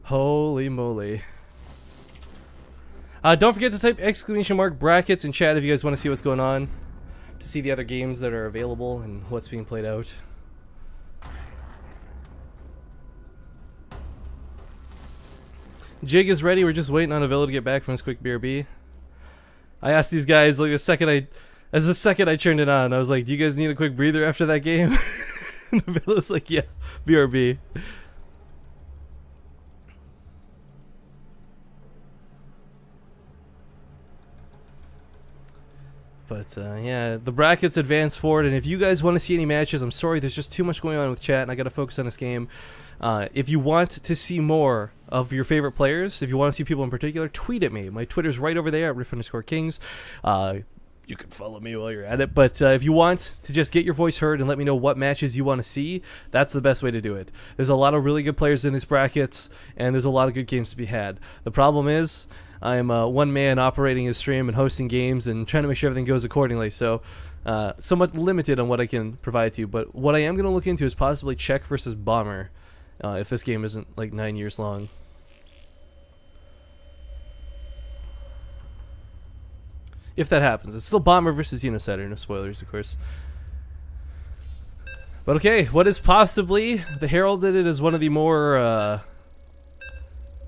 Holy moly. Don't forget to type !! brackets in chat if you guys want to see what's going on, to see the other games that are available and what's being played out. Jig is ready. We're just waiting on Avilo to get back from his quick BRB. I asked these guys like the second I turned it on, I was like, "Do you guys need a quick breather after that game?" And Avilo's like, "Yeah, BRB." But yeah, the brackets advance forward, and if you guys want to see any matches, I'm sorry, there's just too much going on with chat, and I got to focus on this game. If you want to see more of your favorite players, if you want to see people in particular, tweet at me. My Twitter's right over there at @riff_kings. You can follow me while you're at it. But if you want to just get your voice heard and let me know what matches you want to see, that's the best way to do it. There's a lot of really good players in these brackets, and there's a lot of good games to be had. The problem is, I'm one man operating his stream and hosting games and trying to make sure everything goes accordingly, so somewhat limited on what I can provide to you. But what I am going to look into is possibly Czech versus Bomber, if this game isn't like 9 years long. If that happens. It's still Bomber versus Xenosetter, no spoilers of course. But okay, what is possibly, the Herald did it as one of the more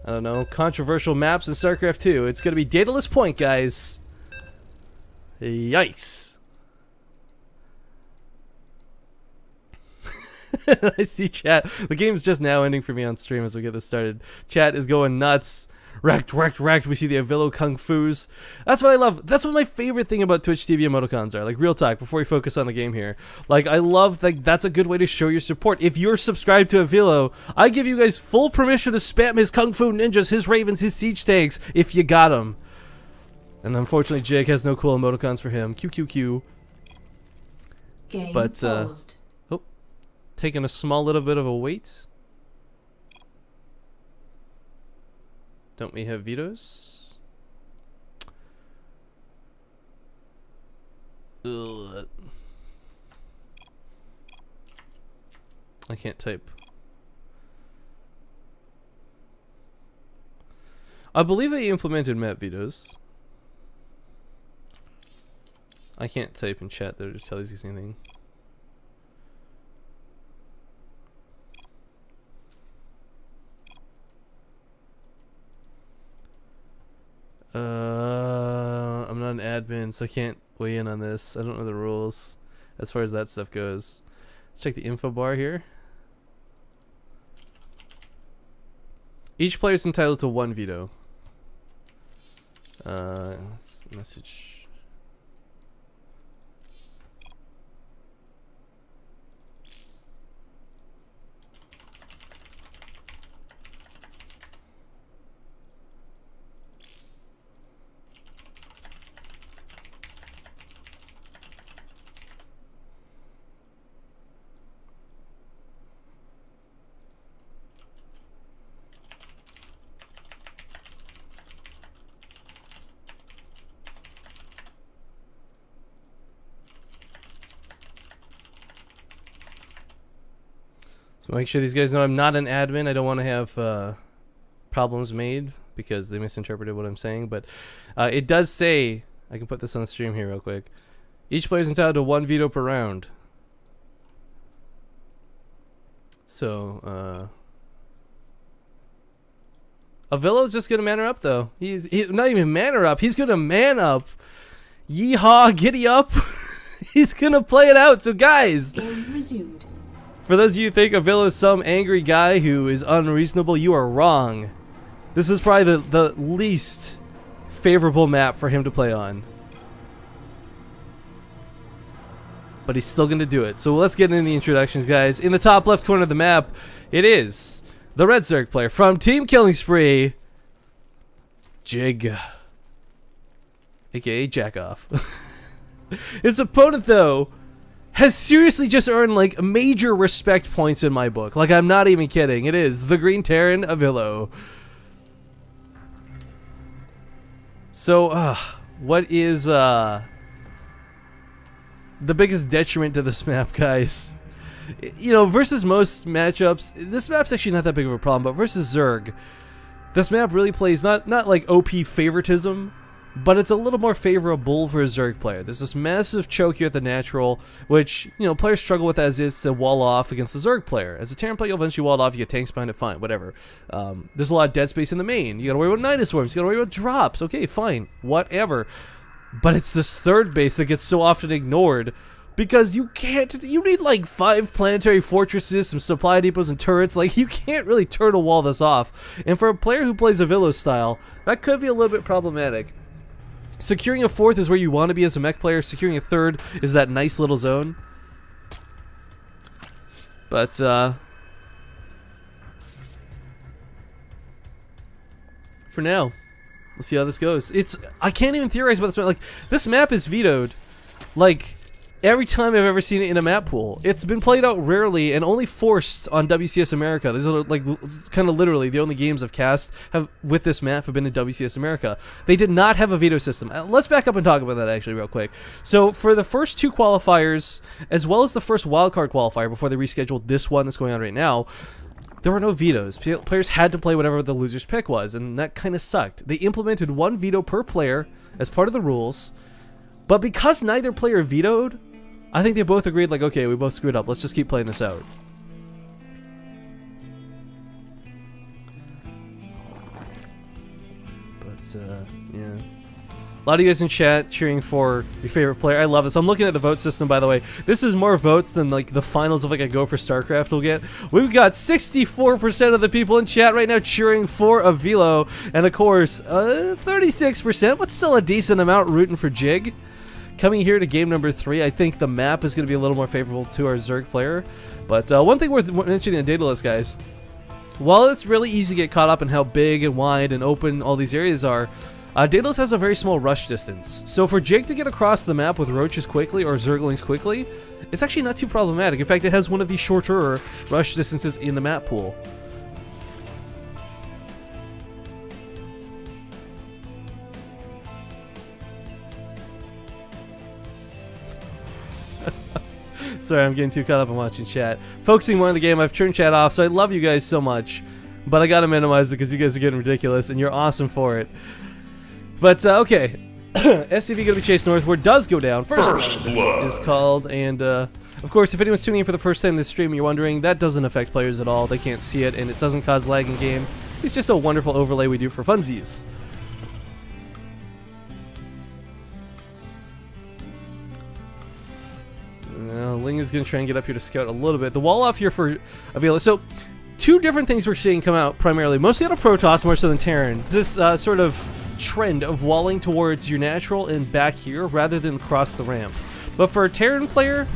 I don't know, controversial maps in StarCraft 2. It's going to be Daedalus Point, guys. Yikes. I see chat. The game's just now ending for me on stream as we get this started. Chat is going nuts. Wrecked, wrecked, wrecked. We see the Avilo Kung Fus. That's what I love. That's what my favorite thing about Twitch TV emoticons are. Like, real talk, before we focus on the game here. Like, I love, like, that's a good way to show your support. If you're subscribed to Avilo, I give you guys full permission to spam his Kung Fu ninjas, his ravens, his siege tanks, if you got them. And unfortunately, Jake has no cool emoticons for him. QQQ. Game but, paused. oh, taking a small little bit of a wait. Don't we have vetoes? Ugh. I can't type. I believe they implemented map vetoes. I can't type in chat there to tell you anything. I'm not an admin, so I can't weigh in on this. I don't know the rules as far as that stuff goes. Let's check the info bar here. Each player is entitled to 1 veto. Let's message. So make sure these guys know I'm not an admin. I don't want to have problems made because they misinterpreted what I'm saying. But it does say, I can put this on the stream here real quick. Each player is entitled to 1 veto per round. So, Avilo's just going to man her up though. He's not even man her up. He's going to man up. Yeehaw, giddy up. He's going to play it out. So guys. Game resumed. For those of you who think Avilo is some angry guy who is unreasonable, you are wrong. This is probably the least favorable map for him to play on. But he's still going to do it. So let's get into the introductions, guys. In the top left corner of the map, it is the Red Zerg player from Team Killing Spree, Jig, aka Jackoff. His opponent, though, has seriously just earned like major respect points in my book. Like, I'm not even kidding. It is the Green Terran Avilo. So, what is the biggest detriment to this map, guys? You know, versus most matchups, this map's actually not that big of a problem, but versus Zerg, this map really plays not like OP favoritism, but it's a little more favorable for a Zerg player. There's this massive choke here at the natural, which, you know, players struggle with as is to wall off against the Zerg player. As a Terran player, you'll eventually wall it off, you get tanks behind it, fine, whatever. There's a lot of dead space in the main. You gotta worry about Nidus Swarms, you gotta worry about drops, okay, fine, whatever. But it's this third base that gets so often ignored, because you need like 5 planetary fortresses, some supply depots and turrets. Like, you can't really turtle wall this off. And for a player who plays Avilo style, that could be a little bit problematic. Securing a 4th is where you want to be as a mech player. Securing a 3rd is that nice little zone. But, for now, we'll see how this goes. I can't even theorize about this map. Like, this map is vetoed, like, every time I've ever seen it in a map pool. It's been played out rarely and only forced on WCS America. These are like kind of literally the only games I've cast with this map have been in WCS America. They did not have a veto system. Let's back up and talk about that actually real quick. So for the first 2 qualifiers, as well as the first wildcard qualifier before they rescheduled this one that's going on right now, there were no vetoes. Players had to play whatever the loser's pick was, and that kind of sucked. They implemented 1 veto per player as part of the rules, but because neither player vetoed, I think they both agreed, like, okay, we both screwed up. Let's just keep playing this out. But, yeah. A lot of you guys in chat cheering for your favorite player. I love this. I'm looking at the vote system, by the way. This is more votes than like the finals of like a Go for StarCraft will get. We've got 64% of the people in chat right now cheering for Avilo, and of course, 36%, but still a decent amount rooting for Jig. Coming here to game number 3, I think the map is going to be a little more favorable to our Zerg player. But one thing worth mentioning in Daedalus, guys, while it's really easy to get caught up in how big and wide and open all these areas are, Daedalus has a very small rush distance. So for Jig to get across the map with roaches quickly or Zerglings quickly, it's actually not too problematic. In fact, it has one of the shorter rush distances in the map pool. Sorry, I'm getting too caught up in watching chat. Focusing more on the game, I've turned chat off, so I love you guys so much. But I gotta minimize it because you guys are getting ridiculous, and you're awesome for it. But, okay. SCV gonna be chased northward, does go down. First blood is called, and, of course, if anyone's tuning in for the first time in this stream and you're wondering, that doesn't affect players at all. They can't see it, and it doesn't cause lag in game. It's just a wonderful overlay we do for funsies. Ling is going to try and get up here to scout a little bit. The wall off here for Avilo. So, two different things we're seeing come out primarily, mostly out of Protoss more so than Terran. This sort of trend of walling towards your natural and back here rather than across the ramp. But for a Terran player,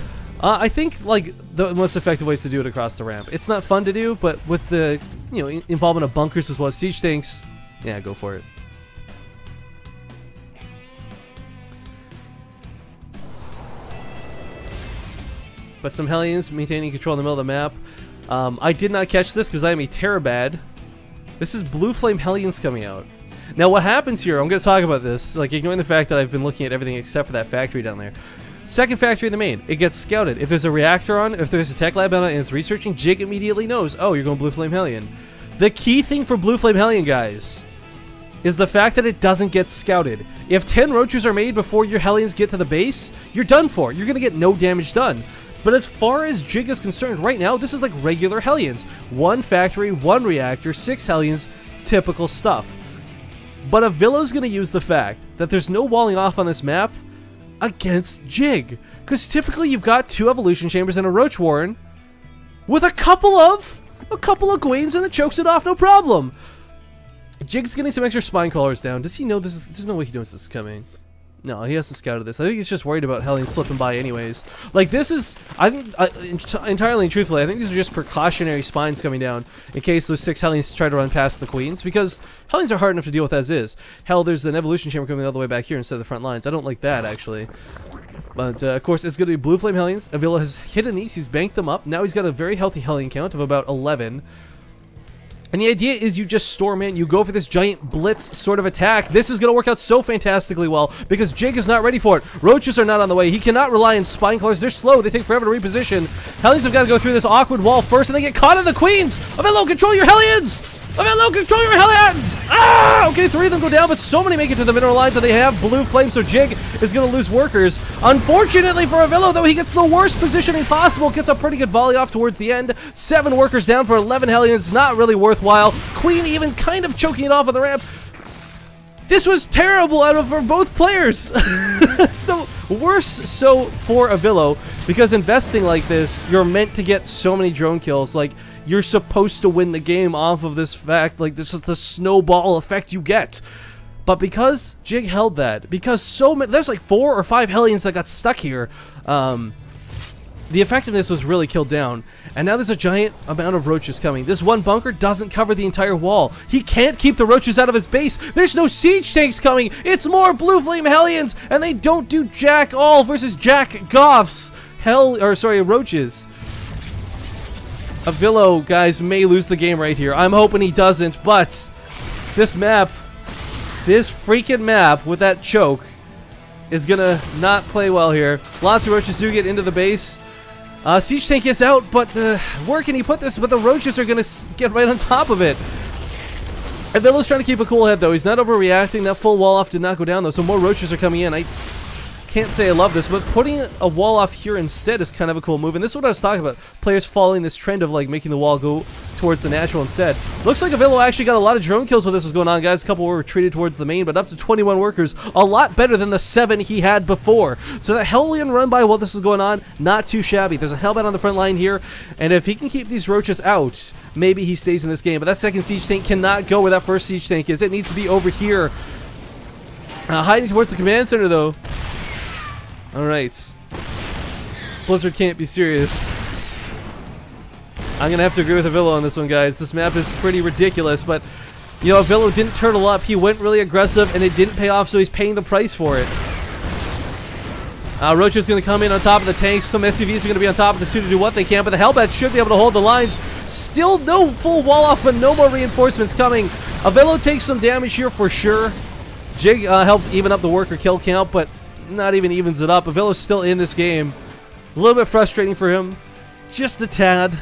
I think like the most effective ways to do it across the ramp. It's not fun to do, but with the involvement of bunkers as well as siege tanks, yeah, go for it. But some Hellions maintaining control in the middle of the map. I did not catch this because I am a Terabad. This is Blue Flame Hellions coming out. Now what happens here, I'm going to talk about this, like ignoring the fact that I've been looking at everything except for that factory down there. Second factory in the main, it gets scouted. If there's a reactor on, if there's a tech lab on it and it's researching, Jig immediately knows, oh, you're going Blue Flame Hellion. The key thing for Blue Flame Hellion, guys, is the fact that it doesn't get scouted. If 10 roaches are made before your Hellions get to the base, you're done for. You're going to get no damage done. But as far as Jig is concerned, right now, this is like regular Hellions. 1 factory, 1 reactor, 6 Hellions, typical stuff. But Avilo's going to use the fact that there's no walling off on this map against Jig. Because typically you've got 2 evolution chambers and a roach warren with a couple of Gwains and it chokes it off, no problem. Jig's getting some extra spine crawlers down. Does he know this is, there's no way he knows this is coming. No, he hasn't scouted this. I think he's just worried about Hellions slipping by anyways. Like, this is, I think, entirely and truthfully, I think these are just precautionary spines coming down in case those 6 Hellions try to run past the Queens, because Hellions are hard enough to deal with as is. Hell, there's an evolution chamber coming all the way back here instead of the front lines. I don't like that, actually. But, of course, it's going to be Blue Flame Hellions. Avilo has hidden these. He's banked them up. Now he's got a very healthy Hellion count of about 11. And the idea is you just storm in, you go for this giant blitz sort of attack. This is going to work out so fantastically well because Jig is not ready for it. Roaches are not on the way. He cannot rely on spine crawlers. They're slow. They take forever to reposition. Hellions have got to go through this awkward wall first and they get caught in the Queens. Avilo, control your Hellions! Avilo, control your Hellions! Ah! Okay, 3 of them go down, but so many make it to the mineral lines and they have blue flame, so Jig is going to lose workers. Unfortunately for Avilo, though, he gets the worst positioning possible. Gets a pretty good volley off towards the end. 7 workers down for 11 Hellions. Not really worthwhile. Queen even kind of choking it off on the ramp. This was terrible for both players. So, worse so for Avilo, because investing like this, you're meant to get so many drone kills. Like, you're supposed to win the game off of this fact. Like, this is the snowball effect you get. But because Jig held that, because so many, there's like 4 or 5 Hellions that got stuck here, the effectiveness was really killed down. And now there's a giant amount of roaches coming. This one bunker doesn't cover the entire wall. He can't keep the roaches out of his base. There's no siege tanks coming. It's more Blue Flame Hellions, and they don't do jack all versus jack goffs. Roaches. Avilo, guys, may lose the game right here. I'm hoping he doesn't, but this map, this freaking map with that choke is gonna not play well here. Lots of roaches do get into the base. Siege tank is out, but where can he put this? But the roaches are gonna get right on top of it. Avilo's trying to keep a cool head though. He's not overreacting. That full wall off did not go down though, so more roaches are coming in. can't say I love this, but putting a wall off here instead is kind of a cool move. And this is what I was talking about. Players following this trend of like making the wall go towards the natural instead. Looks like Avilo actually got a lot of drone kills when this was going on, guys. A couple were retreated towards the main, but up to 21 workers. A lot better than the 7 he had before. So that Hellion run by while this was going on, not too shabby. There's a Hellbat on the front line here, and if he can keep these roaches out, maybe he stays in this game. But that second siege tank cannot go where that first siege tank is. It needs to be over here. Hiding towards the command center, though. Alright. Blizzard can't be serious. I'm gonna have to agree with Avilo on this one, guys. This map is pretty ridiculous, but, you know, Avilo didn't turtle up. He went really aggressive, and it didn't pay off, so he's paying the price for it. Roach is going to come in on top of the tanks. Some SUVs are going to be on top of the suit to do what they can, but the Hellbat should be able to hold the lines. Still no full wall off, but no more reinforcements coming. Avilo takes some damage here for sure. Jig helps even up the worker kill count, but not even evens it up. Avilo's still in this game. A little bit frustrating for him. Just a tad.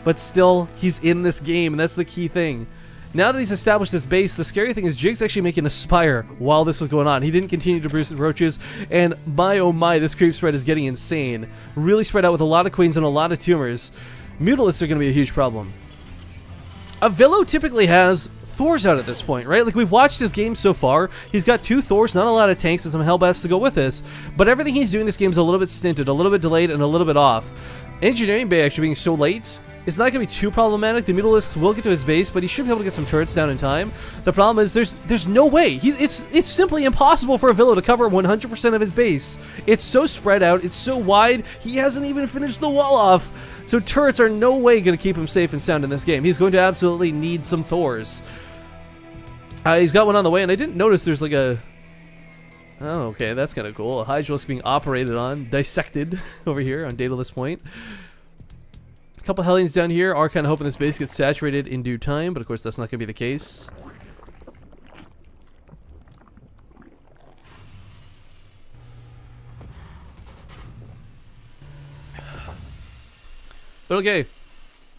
But still, he's in this game, and that's the key thing. Now that he's established this base, the scary thing is Jig's actually making a spire while this is going on. He didn't continue to produce roaches, and my oh my, this creep spread is getting insane. Really spread out with a lot of queens and a lot of tumors. Mutalisks are going to be a huge problem. Avilo typically has Thors out at this point, right? Like, we've watched his game so far. He's got 2 Thors, not a lot of tanks, and some Hellbats to go with this. But everything he's doing this game is a little bit stinted, a little bit delayed, and a little bit off. Engineering Bay actually being so late, it's not going to be too problematic. The Mutalisks will get to his base, but he should be able to get some turrets down in time. The problem is there's no way. It's simply impossible for Avilo to cover 100% of his base. It's so spread out. It's so wide. He hasn't even finished the wall off. So turrets are no way going to keep him safe and sound in this game. He's going to absolutely need some Thors. He's got one on the way, and I didn't notice there's like a... Oh, okay, that's kind of cool. A Hydralisk being operated on, dissected over here on Daedalus Point. A couple Hellions down here are kind of hoping this base gets saturated in due time, but of course that's not going to be the case. But okay,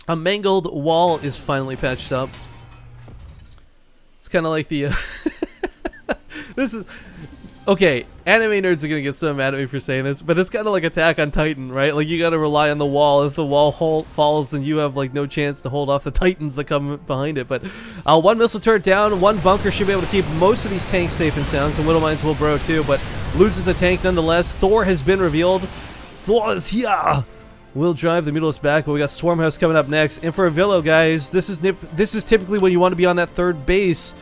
a mangled wall is finally patched up. It's kind of like the... this is... Okay, anime nerds are gonna get so mad at me for saying this, but it's kind of like Attack on Titan, right? Like, you gotta rely on the wall. If the wall falls, then you have, like, no chance to hold off the Titans that come behind it. But one missile turret down, one bunker should be able to keep most of these tanks safe and sound. Some Widow Mines will bro too, but loses a tank nonetheless. Thor has been revealed. Thor is here! Will drive the Mutalisks back, but we got Swarmhouse coming up next. And for Avilo, guys, this is typically when you want to be on that third base.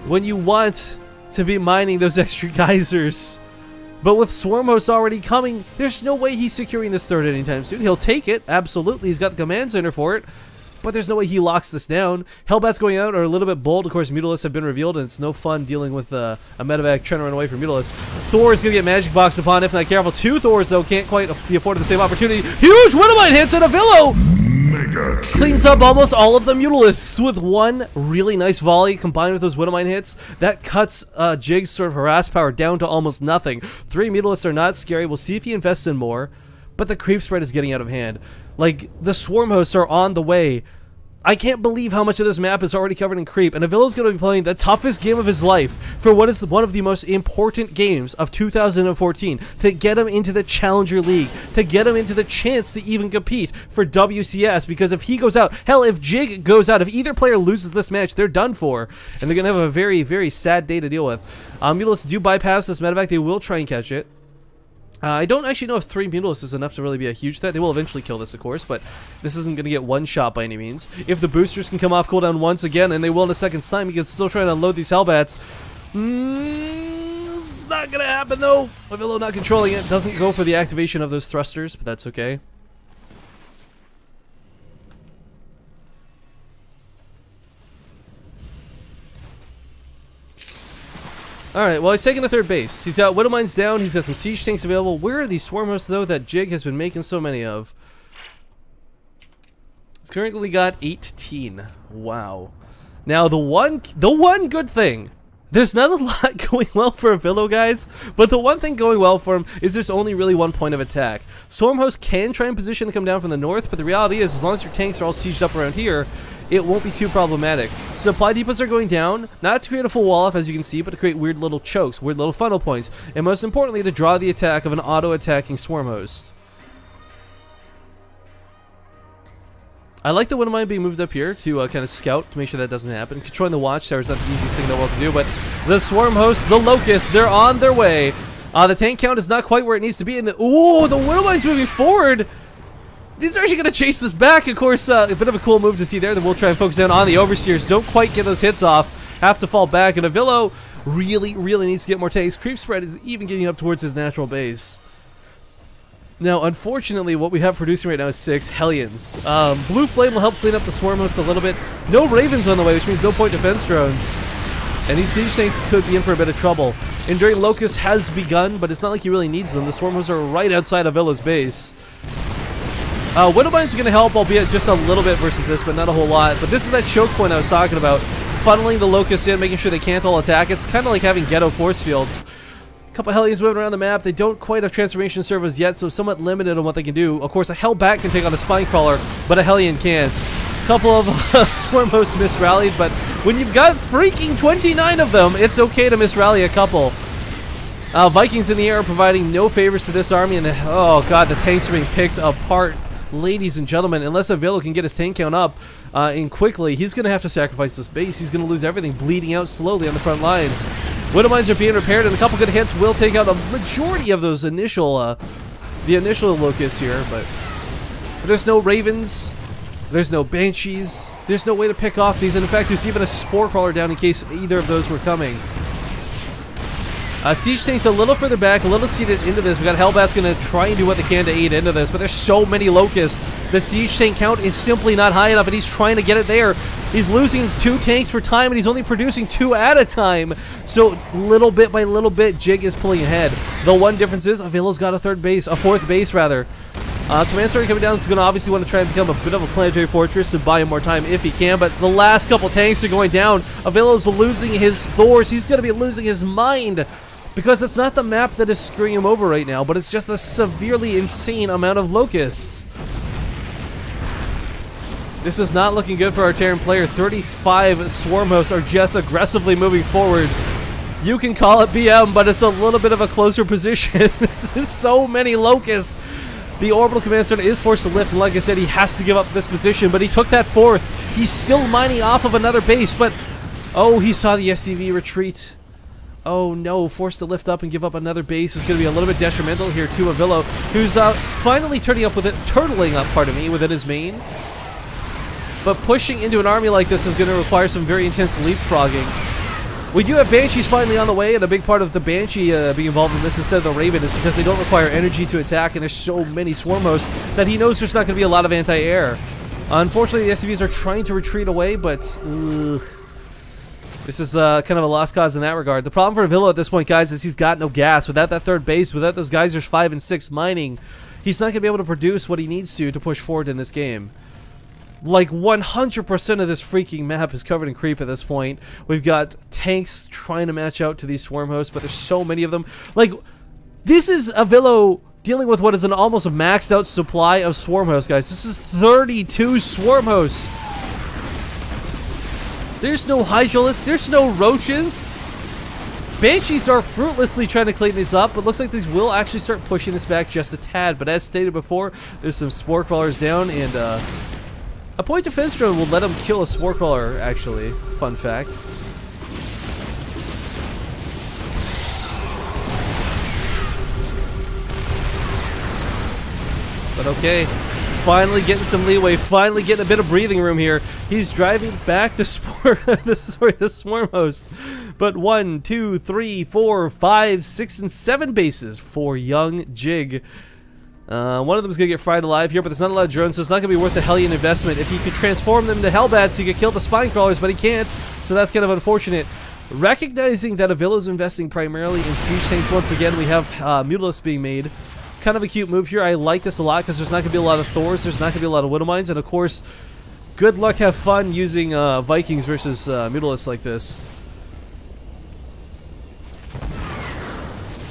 When you want to be mining those extra geysers. But with Swarmhouse already coming, there's no way he's securing this third anytime soon. He'll take it, absolutely. He's got the command center for it. But there's no way he locks this down. Hellbats going out are a little bit bold. Of course, Mutalisks have been revealed, and it's no fun dealing with a medevac trying to run away from Mutalisks. Thor is going to get magic boxed upon if not careful. 2 Thors, though, can't quite be afforded the same opportunity. Huge Widowmine hits at Avilo! Cleans up almost all of the Mutalisks with one really nice volley combined with those Widowmine hits. That cuts Jig's sort of harass power down to almost nothing. 3 Mutalisks are not scary. We'll see if he invests in more. But the creep spread is getting out of hand. Like, the Swarm hosts are on the way. I can't believe how much of this map is already covered in creep, and Avilo's going to be playing the toughest game of his life for what is one of the most important games of 2014 to get him into the Challenger League, to get him into the chance to even compete for WCS, because if he goes out, hell, if Jig goes out, if either player loses this match, they're done for, and they're going to have a very, very sad day to deal with. Mutalisks do bypass this medevac. They will try and catch it. I don't actually know if 3 Mutalisks is enough to really be a huge threat. They will eventually kill this, of course, but this isn't going to get one shot by any means. If the boosters can come off cooldown once again, and they will in a second's time, he can still try to unload these Hellbats. It's not going to happen, though. Avilo not controlling it. Doesn't go for the activation of those thrusters, but that's okay. Alright, well, he's taking a third base. He's got Widow Mines down, he's got some siege tanks available. Where are these Swarm hosts, though, that Jig has been making so many of? He's currently got 18. Wow. Now, the one good thing There's not a lot going well for Avilo, guys, but the one thing going well for him is there's only really one point of attack. Swarmhost can try and position to come down from the north, but the reality is, as long as your tanks are all sieged up around here, it won't be too problematic. Supply depots are going down, not to create a full wall off, as you can see, but to create weird little chokes, weird little funnel points, and most importantly, to draw the attack of an auto-attacking Swarmhost. I like the Wind Mine being moved up here to kind of scout to make sure that doesn't happen. Controlling the Watchtower is not the easiest thing in the world to do, but the Swarmhost, the Locust, they're on their way. The tank count is not quite where it needs to be, and the Wind Mine's moving forward. These are actually going to chase this back, of course. A bit of a cool move to see there. Then we'll try and focus down on the Overseers. Don't quite get those hits off. Have to fall back, and Avilo really needs to get more tanks. Creep spread is even getting up towards his natural base. Now, unfortunately, what we have producing right now is 6 Hellions. Blue Flame will help clean up the Swarmhost a little bit. No Ravens on the way, which means no point defense drones. And these siege tanks could be in for a bit of trouble. Enduring Locust has begun, but it's not like he really needs them. The Swarmhosts are right outside of Avilo's base. Widow Mines are going to help, albeit just a little bit versus this, but not a whole lot. But this is that choke point I was talking about. Funneling the Locusts in, making sure they can't all attack. It's kind of like having ghetto force fields. Couple Hellions moving around the map. They don't quite have transformation servos yet, so somewhat limited on what they can do. Of course, a Hellbat can take on a Spinecrawler, but a Hellion can't. Couple of Swarmhosts misrallied, but when you've got freaking 29 of them, it's okay to misrally a couple. Vikings in the air are providing no favors to this army, and oh god, the tanks are being picked apart. Ladies and gentlemen, unless Avilo can get his tank count up and quickly, he's going to have to sacrifice this base. He's going to lose everything, bleeding out slowly on the front lines. Widow Mines are being repaired, and a couple good hits will take out a majority of those initial, the initial Locusts here, but there's no Ravens, there's no Banshees, there's no way to pick off these, and in fact, there's even a Spore Crawler down in case either of those were coming. Siege tanks a little further back, a little seated into this. We got Hellbat's going to try and do what they can to aid into this, but there's so many Locusts. The siege tank count is simply not high enough, and he's trying to get it there. He's losing 2 tanks per time, and he's only producing 2 at a time. So little bit by little bit, Jig is pulling ahead. The one difference is Avilo's got a 4th base rather. Command Center coming down is going to obviously want to try and become a bit of a planetary fortress to buy him more time if he can, but the last couple tanks are going down. Avilo's losing his Thors. He's going to be losing his mind. Because it's not the map that is screwing him over right now, but it's just a severely insane amount of Locusts. This is not looking good for our Terran player. 35 Swarmhosts are just aggressively moving forward. You can call it BM, but it's a little bit of a closer position. This is so many Locusts. The Orbital Command Center is forced to lift, and like I said, he has to give up this position, but he took that 4th. He's still mining off of another base, but oh, he saw the SCV retreat. Oh no, forced to lift up and give up another base is going to be a little bit detrimental here to Avilo, who's finally turning up with it, turtling up, pardon me, within his main. But pushing into an army like this is going to require some very intense leapfrogging. We do have Banshees finally on the way, and a big part of the Banshee being involved in this instead of the Raven is because they don't require energy to attack, and there's so many Swarmhosts that he knows there's not going to be a lot of anti-air. Unfortunately, the SCVs are trying to retreat away, but this is kind of a lost cause in that regard. The problem for Avilo at this point, guys, is he's got no gas. Without that 3rd base, without those geysers 5 and 6 mining, he's not going to be able to produce what he needs to push forward in this game. Like 100% of this freaking map is covered in creep at this point. We've got tanks trying to match out to these Swarmhosts, but there's so many of them. Like, this is Avilo dealing with what is an almost maxed out supply of Swarmhosts, guys. This is 32 Swarmhosts. There's no Hydralisks, there's no Roaches. Banshees are fruitlessly trying to clean these up, but looks like these will actually start pushing this back just a tad. But as stated before, there's some Spore Crawlers down, and a point defense drone will let him kill a Spore Crawler, actually. Fun fact. But okay. Finally getting some leeway, finally getting a bit of breathing room here. He's driving back the Swarmhost. But 1, 2, 3, 4, 5, 6, and 7 bases for young Jig. One of them is going to get fried alive here, but there's not a lot of drones, so it's not going to be worth the Hellion investment. If he could transform them to Hellbats, he could kill the Spinecrawlers, but he can't, so that's kind of unfortunate. Recognizing that Avilo's investing primarily in siege tanks once again, we have Mutalisks being made. Kind of a cute move here. I like this a lot because there's not going to be a lot of Thors, there's not going to be a lot of Widow Mines, and of course, good luck, have fun using Vikings versus Mutalisks like this.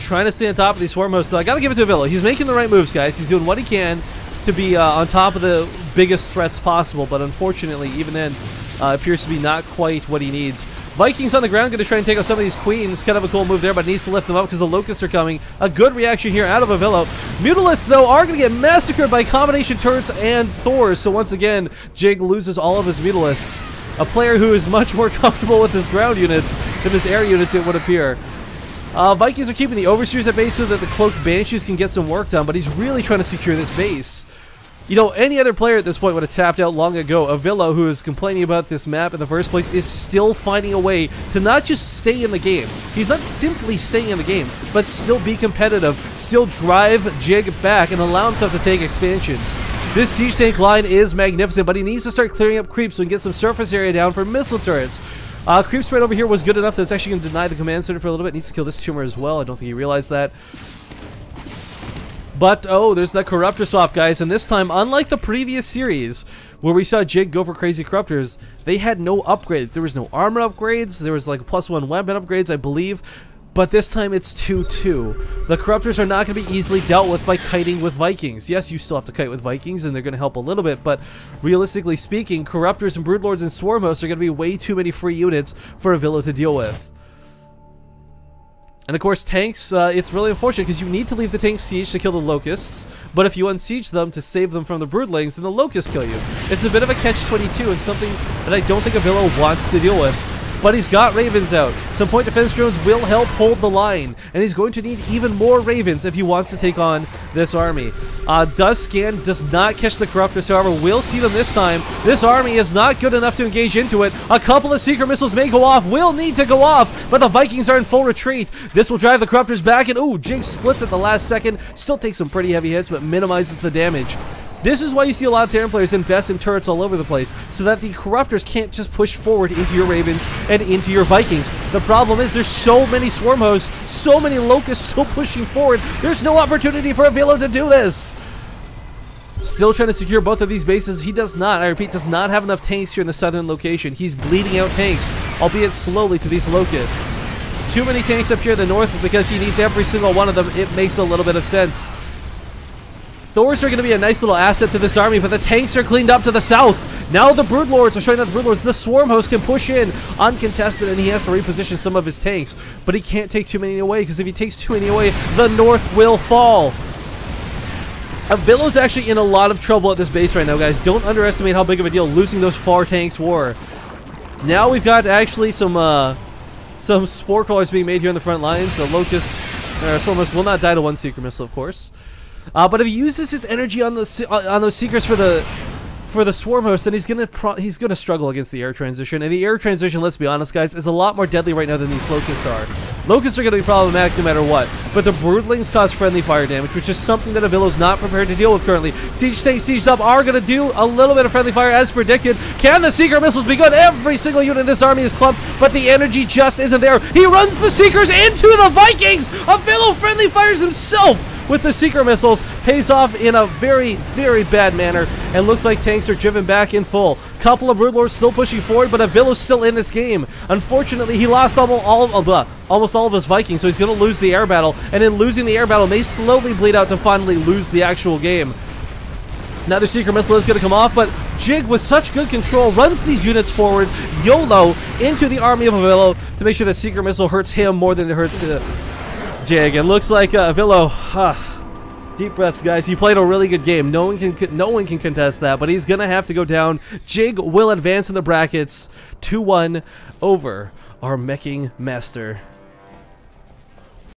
trying to stay on top of these swarm hosts. So I gotta give it to Avilo. He's making the right moves, guys. He's doing what he can to be on top of the biggest threats possible, but unfortunately, even then, appears to be not quite what he needs. Vikings on the ground, going to try and take out some of these queens. Kind of a cool move there, but needs to lift them up because the locusts are coming. A good reaction here out of Avilo. Mutalisks, though, are going to get massacred by combination turrets and Thors. So once again, Jig loses all of his Mutalisks. A player who is much more comfortable with his ground units than his air units, it would appear. Vikings are keeping the Overseers at base so that the Cloaked Banshees can get some work done, but he's really trying to secure this base. You know, any other player at this point would have tapped out long ago. Avilo, who is complaining about this map in the first place, is still finding a way to not just stay in the game. He's not simply staying in the game, but still be competitive, still drive Jig back, and allow himself to take expansions. This siege tank line is magnificent, but he needs to start clearing up creeps so he can get some surface area down for missile turrets. Creep spread over here was good enough that it's actually going to deny the command center for a little bit. Needs to kill this tumor as well. I don't think he realized that. But, oh, there's that Corruptor swap, guys, and this time, unlike the previous series, where we saw Jig go for crazy Corruptors, they had no upgrades. There was no armor upgrades, there was like +1 weapon upgrades, I believe, but this time it's 2-2. The Corruptors are not going to be easily dealt with by kiting with Vikings. Yes, you still have to kite with Vikings, and they're going to help a little bit, but realistically speaking, Corruptors and Broodlords and Swarm Hosts are going to be way too many free units for Avilo to deal with. And of course, tanks, it's really unfortunate because you need to leave the tanks siege to kill the locusts, but if you unsiege them to save them from the broodlings, then the locusts kill you. It's a bit of a catch-22 and something that I don't think Avilo wants to deal with. But he's got ravens out. Some point defense drones will help hold the line, and he's going to need even more ravens if he wants to take on this army. Does scan, does not catch the Corruptors, however, we'll see them this time. This army is not good enough to engage into it. A couple of secret missiles may go off, will need to go off, but the Vikings are in full retreat. This will drive the Corruptors back, and ooh, Jig splits at the last second. Still takes some pretty heavy hits, but minimizes the damage. This is why you see a lot of Terran players invest in turrets all over the place, so that the Corruptors can't just push forward into your Ravens and into your Vikings. The problem is there's so many Swarm Hosts, so many Locusts still pushing forward, there's no opportunity for Avilo to do this! Still trying to secure both of these bases. He does not, I repeat, does not have enough tanks here in the southern location. He's bleeding out tanks, albeit slowly, to these Locusts. Too many tanks up here in the north, but because he needs every single one of them, it makes a little bit of sense. Thors are going to be a nice little asset to this army, but the tanks are cleaned up to the south. Now the Broodlords are showing up. The Broodlords, the Swarm Host can push in uncontested, and he has to reposition some of his tanks. But he can't take too many away, because if he takes too many away, the north will fall. Avilo's actually in a lot of trouble at this base right now, guys. Don't underestimate how big of a deal losing those 4 tanks were. Now we've got actually some Spore Crawlers being made here in the front lines. So Locusts, Swarm Host will not die to 1 Seeker Missile, of course. But if he uses his energy on those Seekers for the Swarm Host, then he's gonna struggle against the air transition. And the air transition, let's be honest, guys, is a lot more deadly right now than these Locusts are. Locusts are gonna be problematic no matter what, but the Broodlings cause friendly fire damage, which is something that Avilo's not prepared to deal with currently. Siege tanks sieged up are gonna do a little bit of friendly fire as predicted. Can the Seeker missiles be good? Every single unit in this army is clumped, but the energy just isn't there. He runs the Seekers into the Vikings! Avilo friendly fires himself! With the Seeker missiles, pays off in a very, very bad manner, and looks like tanks are driven back in full. Couple of Broodlords still pushing forward, but Avilo's still in this game. Unfortunately, he lost almost all of his Vikings, so he's going to lose the air battle, and in losing the air battle, may slowly bleed out to finally lose the actual game. Another Seeker missile is going to come off, but Jig, with such good control, runs these units forward, YOLO, into the army of Avilo to make sure that Seeker missile hurts him more than it hurts Jig. And looks like Avilo, deep breaths, guys. He played a really good game. No one can contest that, but he's gonna have to go down. Jig will advance in the brackets 2-1 over our meching master.